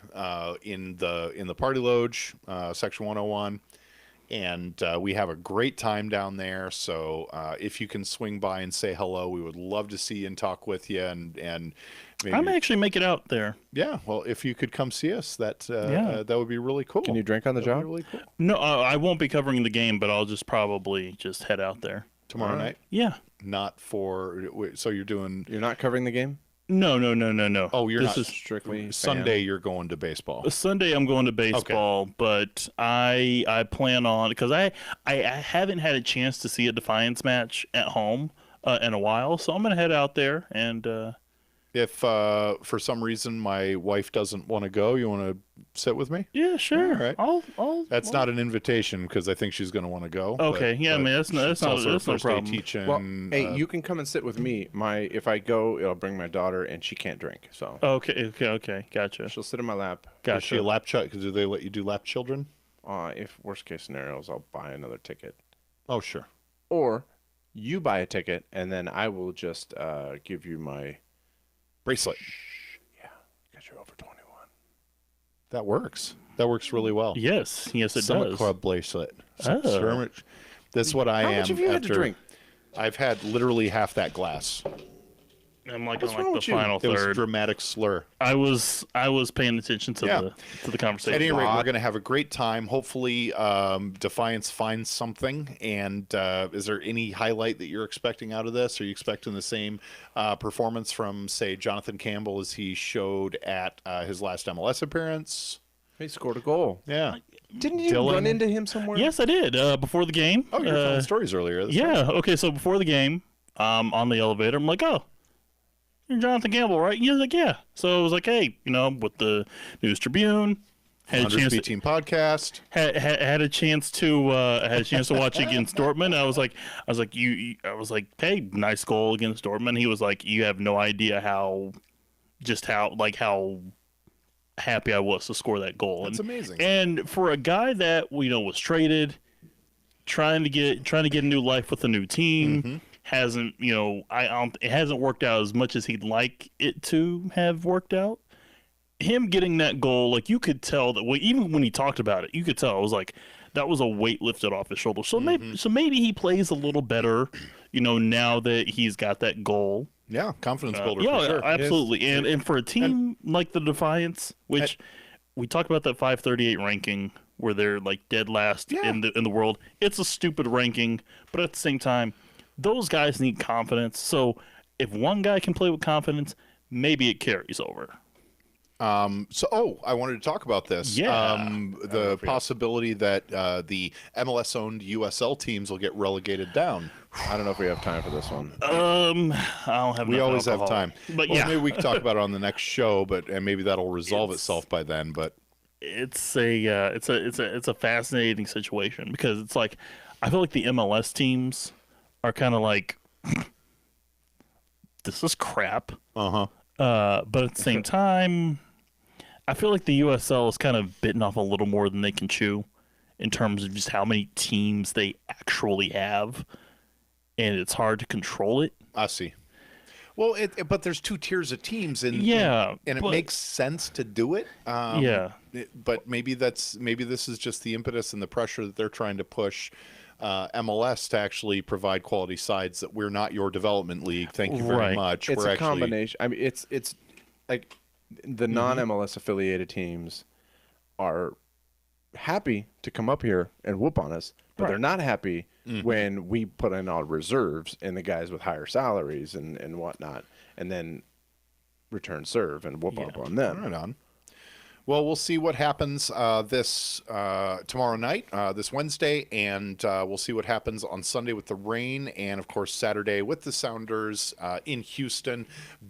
in the party lodge, Section 101. And we have a great time down there. So if you can swing by and say hello, we would love to see you and talk with you. And maybe... I may actually make it out there. Yeah, well, if you could come see us, that would be really cool. Can you drink on the job? Really cool. No, I won't be covering the game, but I'll just probably head out there tomorrow night. Yeah. Not for. So you're not covering the game? No. Oh, This is strictly Sunday. You're going to baseball. Sunday, I'm going to baseball, okay. But I plan on because I haven't had a chance to see a Defiance match at home in a while, so I'm gonna head out there and. If for some reason my wife doesn't want to go, you want to sit with me? Yeah, sure. All right. That's not an invitation because I think she's going to want to go. Okay. Yeah, I mean that's no problem. Teaching, well, hey, you can come and sit with me. If I go, I'll bring my daughter, and she can't drink. So. Okay. Gotcha. She'll sit in my lap. Gotcha. Is she a lap child? Do they let you do lap children? If worst case scenarios, I'll buy another ticket. Oh, sure. Or you buy a ticket, and then I will just give you my. Bracelet. Yeah, because you're over 21. That works. That works really well. Yes, it Summit does. Club bracelet. That's what I am. How much have you had to drink? I've had literally half that glass. I'm like on the final third. It was dramatic slur. I was paying attention to the conversation. At any rate, we're going to have a great time. Hopefully, Defiance finds something. And is there any highlight that you're expecting out of this? Are you expecting the same performance from, say, Jonathan Campbell as he showed at his last MLS appearance? He scored a goal. Yeah. Didn't you run into him somewhere? Yes, I did. Before the game. Oh, you were telling stories earlier. Okay, so before the game, on the elevator, I'm like, oh. You're Jonathan Campbell, right? He was like, yeah. So I was like, hey, with the News Tribune, had a chance. Team podcast. Had a chance to watch against Dortmund. I was like, hey, nice goal against Dortmund. He was like, you have no idea how happy I was to score that goal. That's amazing. And for a guy that was traded, trying to get a new life with a new team. Mm-hmm. hasn't, it hasn't worked out as much as he'd like it to have worked out. Him getting that goal, like, you could tell that, well, even when he talked about it, you could tell it was like that was a weight lifted off his shoulders. So maybe he plays a little better, now that he's got that goal. Yeah, confidence builder. Yeah, for sure. absolutely. And for a team like the Defiance, which we talked about that 538 ranking where they're like dead last in the world. It's a stupid ranking, but at the same time, those guys need confidence. So if one guy can play with confidence, maybe it carries over. I wanted to talk about this. Yeah. The possibility that the MLS-owned USL teams will get relegated down. I don't know if we have time for this one. I don't have. We always alcohol. have time, but maybe we can talk about it on the next show. And maybe that'll resolve itself by then. But it's a fascinating situation because it's like I feel like the MLS teams are kind of like this is crap. But at the same time, I feel like the USL is kind of bitten off a little more than they can chew in terms of just how many teams they actually have, and it's hard to control it. I see. Well, but there's 2 tiers of teams, and it makes sense to do it. But maybe this is just the impetus and the pressure that they're trying to push MLS to actually provide quality sides that we're not your development league. Thank you very much. It's a combination. I mean, it's like the non-MLS affiliated teams are happy to come up here and whoop on us, but they're not happy when we put in our reserves and the guys with higher salaries and whatnot, and then return serve and whoop up on them. Right on. Well, we'll see what happens this tomorrow night, this Wednesday, and we'll see what happens on Sunday with the rain, and of course Saturday with the Sounders in Houston.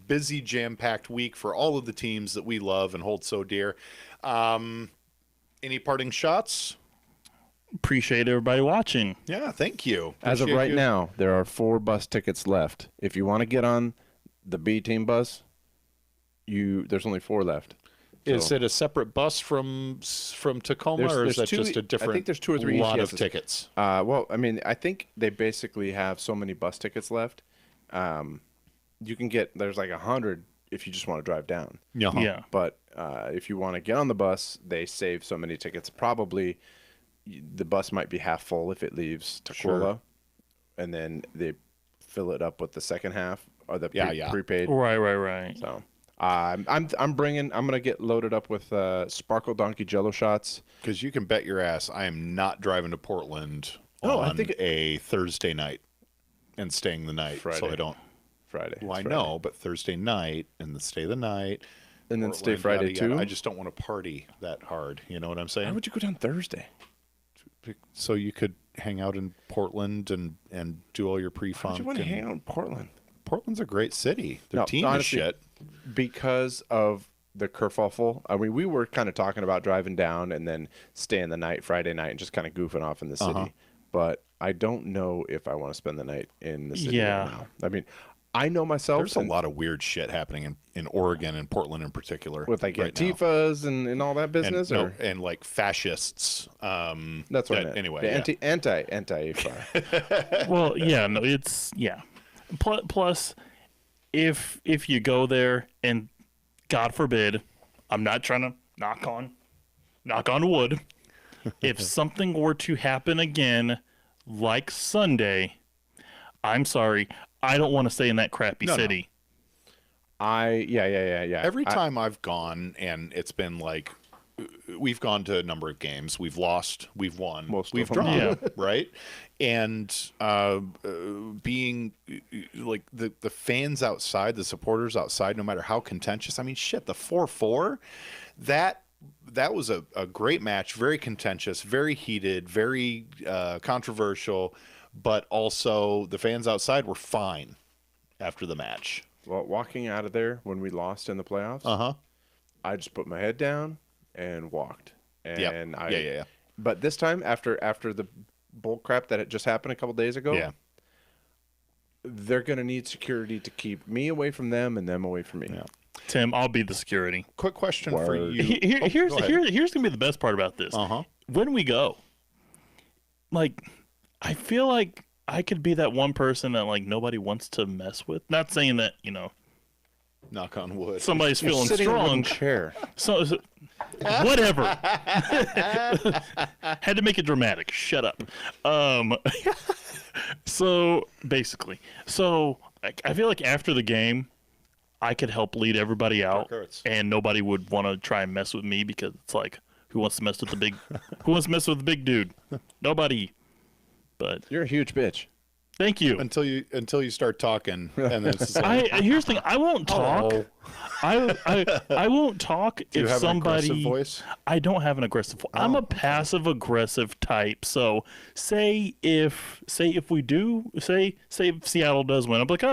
Busy, jam-packed week for all of the teams that we love and hold so dear. Any parting shots? Appreciate everybody watching. Yeah, thank you. As of right now, there are 4 bus tickets left. If you want to get on the B team bus, there's only 4 left. Is it a separate bus from Tacoma, or is that just a different? I think there's 2 or 3 lot of tickets. Well, I mean, I think they basically have so many bus tickets left. You can get there's like 100 if you just want to drive down. Yeah. But if you want to get on the bus, they save so many tickets. Probably the bus might be half full if it leaves Tacoma, and then they fill it up with the second half or the prepaid. Right. So. I'm gonna get loaded up with Sparkle Donkey Jello shots, because you can bet your ass I am not driving to Portland on a Thursday night and staying the night. Friday. So I don't. Friday. Well, I know, but Thursday night and then stay the night, and then stay Friday too. I just don't want to party that hard. You know what I'm saying? Why would you go down Thursday? So you could hang out in Portland and do all your pre-funk. Why would you want to hang out in Portland? Portland's a great city. Their team is shit. Because of the kerfuffle. I mean, we were kind of talking about driving down and then staying the night Friday night and just kind of goofing off in the city. But I don't know if I want to spend the night in the city right now. I mean, I know myself. There's a lot of weird shit happening in Oregon and Portland in particular. With like Antifas and all that business? And like fascists. That's what I meant. Anyway. The anti-AFI. Well, yeah, no, it's, Plus, if you go there and God forbid, I'm not trying to knock on wood, if something were to happen again like Sunday, I'm sorry, I don't want to stay in that crappy city. Yeah. Every time I've gone, and it's been like, we've gone to a number of games. We've lost, we've won, we've drawn, right? And being like the fans outside, the supporters outside, no matter how contentious. I mean, shit, the 4-4, that was a great match, very contentious, very heated, very controversial, but also the fans outside were fine after the match. Well, walking out of there when we lost in the playoffs, I just put my head down and walked. And But this time, after the bull crap that had just happened a couple days ago, they're going to need security to keep me away from them and them away from me. Tim, I'll be the security. Quick question for you. Here's going to be the best part about this. When we go, like, I feel like I could be that one person that like nobody wants to mess with. Not saying that, you know, knock on wood, somebody's feeling sitting in a strong. wooden chair. So whatever. Had to make it dramatic. Shut up. So basically, I feel like after the game, I could help lead everybody out, and nobody would want to try and mess with me because it's like, who wants to mess with the big? Who wants to mess with the big dude? Nobody. But You're a huge bitch. Thank you. Until you start talking, and then it's like, here's the thing. I won't talk. Oh. I won't talk Do you if have somebody. an aggressive voice? I don't have an aggressive voice. I'm a passive aggressive type. So say if Seattle does win, I'm like,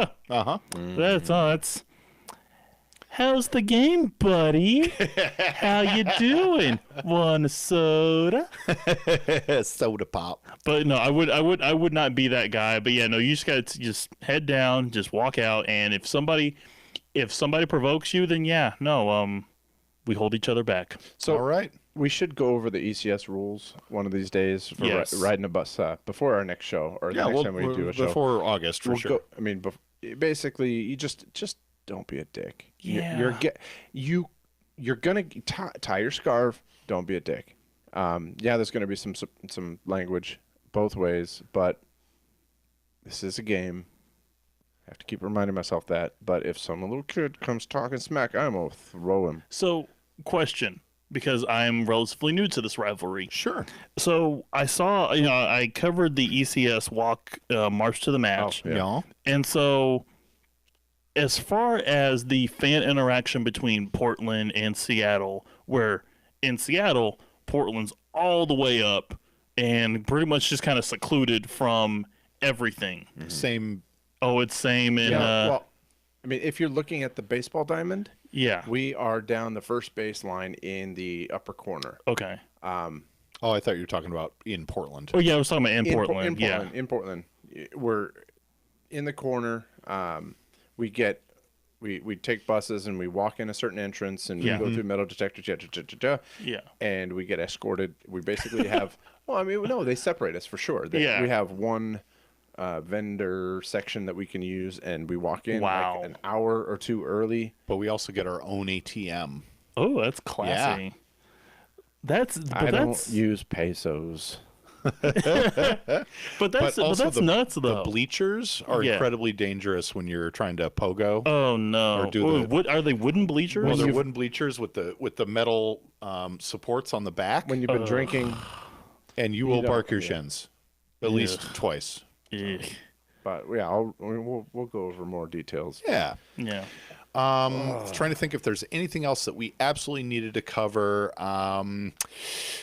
that's. How's the game, buddy? How you doing? Want a soda? Soda pop. But no, I would not be that guy. But yeah, no, you just got to just head down, just walk out, and if somebody provokes you, then yeah, no, we hold each other back. So all right, we should go over the ECS rules one of these days for riding a bus before our next show or the next time we do a show before August for sure. Basically, you just don't be a dick. Yeah. You're gonna tie your scarf. Don't be a dick. There's gonna be some language both ways, but this is a game. I have to keep reminding myself that. But if some little kid comes talking smack, I'm gonna throw him. So, question, because I'm relatively new to this rivalry. Sure. So I saw, I covered the ECS walk march to the match. Oh, yeah. And so, as far as the fan interaction between Portland and Seattle, where in Seattle, Portland's all the way up and pretty much just kind of secluded from everything. Mm-hmm. Same. Oh, it's same in. Well, if you're looking at the baseball diamond, yeah, we are down the first baseline in the upper corner. Okay. I thought you were talking about in Portland. Oh yeah, I was talking about in Portland. Yeah, in Portland, we're in the corner. We take buses and we walk in a certain entrance and we go through metal detectors. Yeah. And we get escorted. We basically have. No, they separate us for sure. We have one vendor section that we can use, and we walk in like an hour or two early. But we also get our own ATM. Oh, that's classy. Yeah. I don't use pesos. but that's nuts though. The bleachers are incredibly dangerous when you're trying to pogo. Oh no! Are they wooden bleachers? Well, they're wooden bleachers with the metal supports on the back. When you've been drinking, and you will bark your shins at least twice. Yeah. But yeah, we'll go over more details. Yeah. Yeah. Trying to think if there's anything else that we absolutely needed to cover.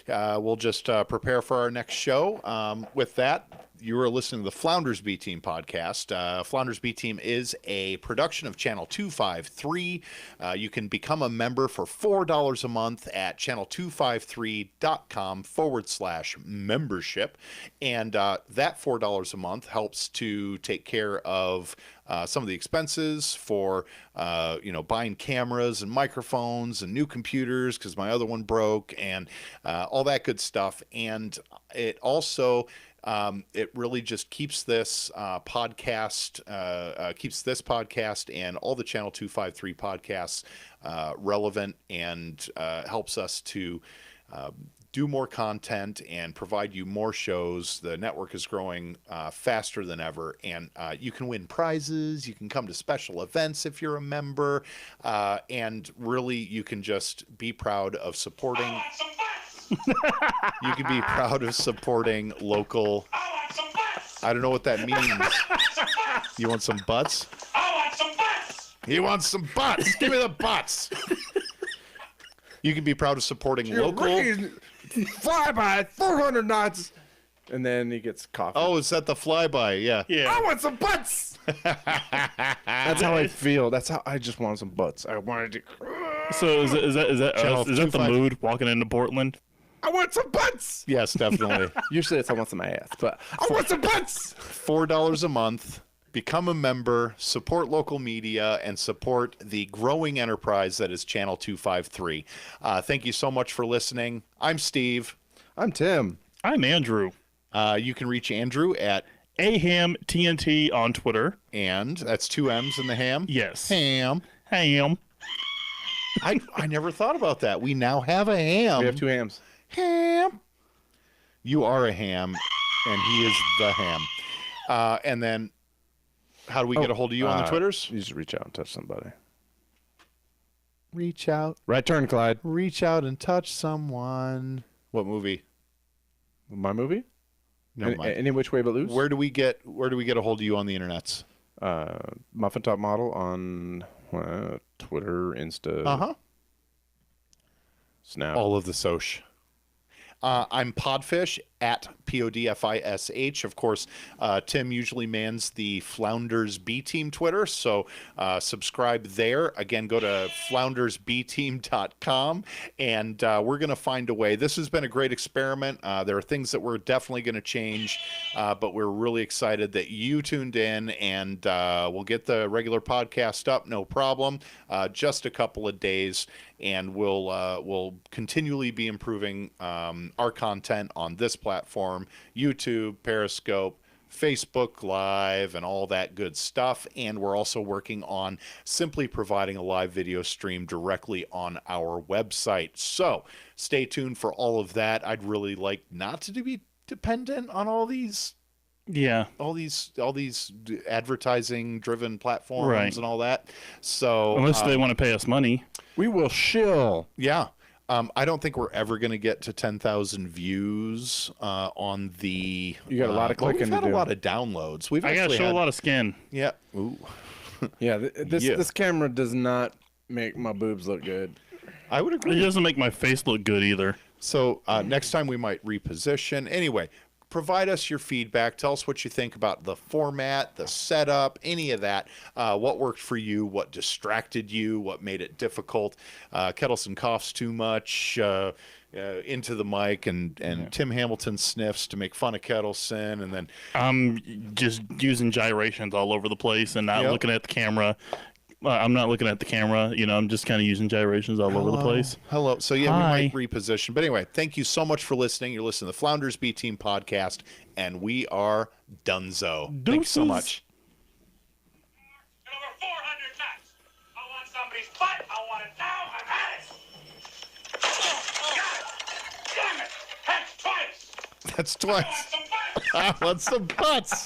We'll just prepare for our next show. With that, you are listening to the Flounders B Team podcast. Flounders B Team is a production of Channel 253. You can become a member for $4 a month at channel253.com/membership. And that $4 a month helps to take care of some of the expenses for, buying cameras and microphones and new computers because my other one broke and all that good stuff. And it also... it really just keeps this podcast and all the Channel 253 podcasts relevant and helps us to do more content and provide you more shows. The network is growing faster than ever, and you can win prizes. You can come to special events if you're a member, and really you can just be proud of supporting. You can be proud of supporting local. I don't know what that means. You want some butts? I want some butts. He wants some butts. Give me the butts. You can be proud of supporting local. Flyby 400 knots, and then he gets coffee. Oh, is that the flyby? Yeah. I want some butts. That's how I feel. That's how I just want some butts. I wanted to. So is that the mood walking into Portland? I want some butts. Yes, definitely. Usually it's I want some ass, but I want some butts. $4 a month. Become a member, support local media, and support the growing enterprise that is Channel 253. Thank you so much for listening. I'm Steve. I'm Tim. I'm Andrew. You can reach Andrew at Aham TNT on Twitter. And that's 2 M's in the ham? Yes. Ham. Ham. I never thought about that. We now have a ham. We have 2 hams. Ham. You are a ham, and he is the ham. And then, how do we get a hold of you on the Twitters? You just reach out and touch somebody. Reach out. Right turn, Clyde. Reach out and touch someone. What movie? My movie? No, any which way but loose. Where do we get a hold of you on the internets? Muffin Top Model on Twitter, Insta, Snap. All of the soch. I'm Podfish at PODFISH. Of course, Tim usually mans the Flounders B Team Twitter, so subscribe there. Again, go to floundersbteam.com, and we're going to find a way. This has been a great experiment. There are things that we're definitely going to change, but we're really excited that you tuned in, and we'll get the regular podcast up, no problem. Just a couple of days, and we'll continually be improving our content on this platform, YouTube, Periscope, Facebook Live, and all that good stuff. And we're also working on simply providing a live video stream directly on our website. So stay tuned for all of that. I'd really like not to be dependent on all these advertising driven platforms and all that. So unless they want to pay us money, we will shill. Yeah. I don't think we're ever going to get to 10,000 views on the. You got a lot of clicking we've had to do. A lot of downloads. I got to show a lot of skin. Yeah. Ooh. Yeah. This camera does not make my boobs look good. I would agree. It doesn't make my face look good either. So next time we might reposition. Anyway, provide us your feedback. Tell us what you think about the format, the setup, any of that. What worked for you? What distracted you? What made it difficult? Kettleson coughs too much into the mic, and Tim Hamilton sniffs to make fun of Kettleson, and then I'm just using gyrations all over the place and not looking at the camera. I'm not looking at the camera. I'm just kind of using gyrations all over the place. Hello. So, yeah, Hi. we might reposition. But anyway, thank you so much for listening. You're listening to the Flounders B Team podcast, and we are donezo. Thanks so much. Over 400 times. I want somebody's butt. I want it now. I've had it. Got it. Damn it. That's twice. That's twice. I want some butts. I want some butts.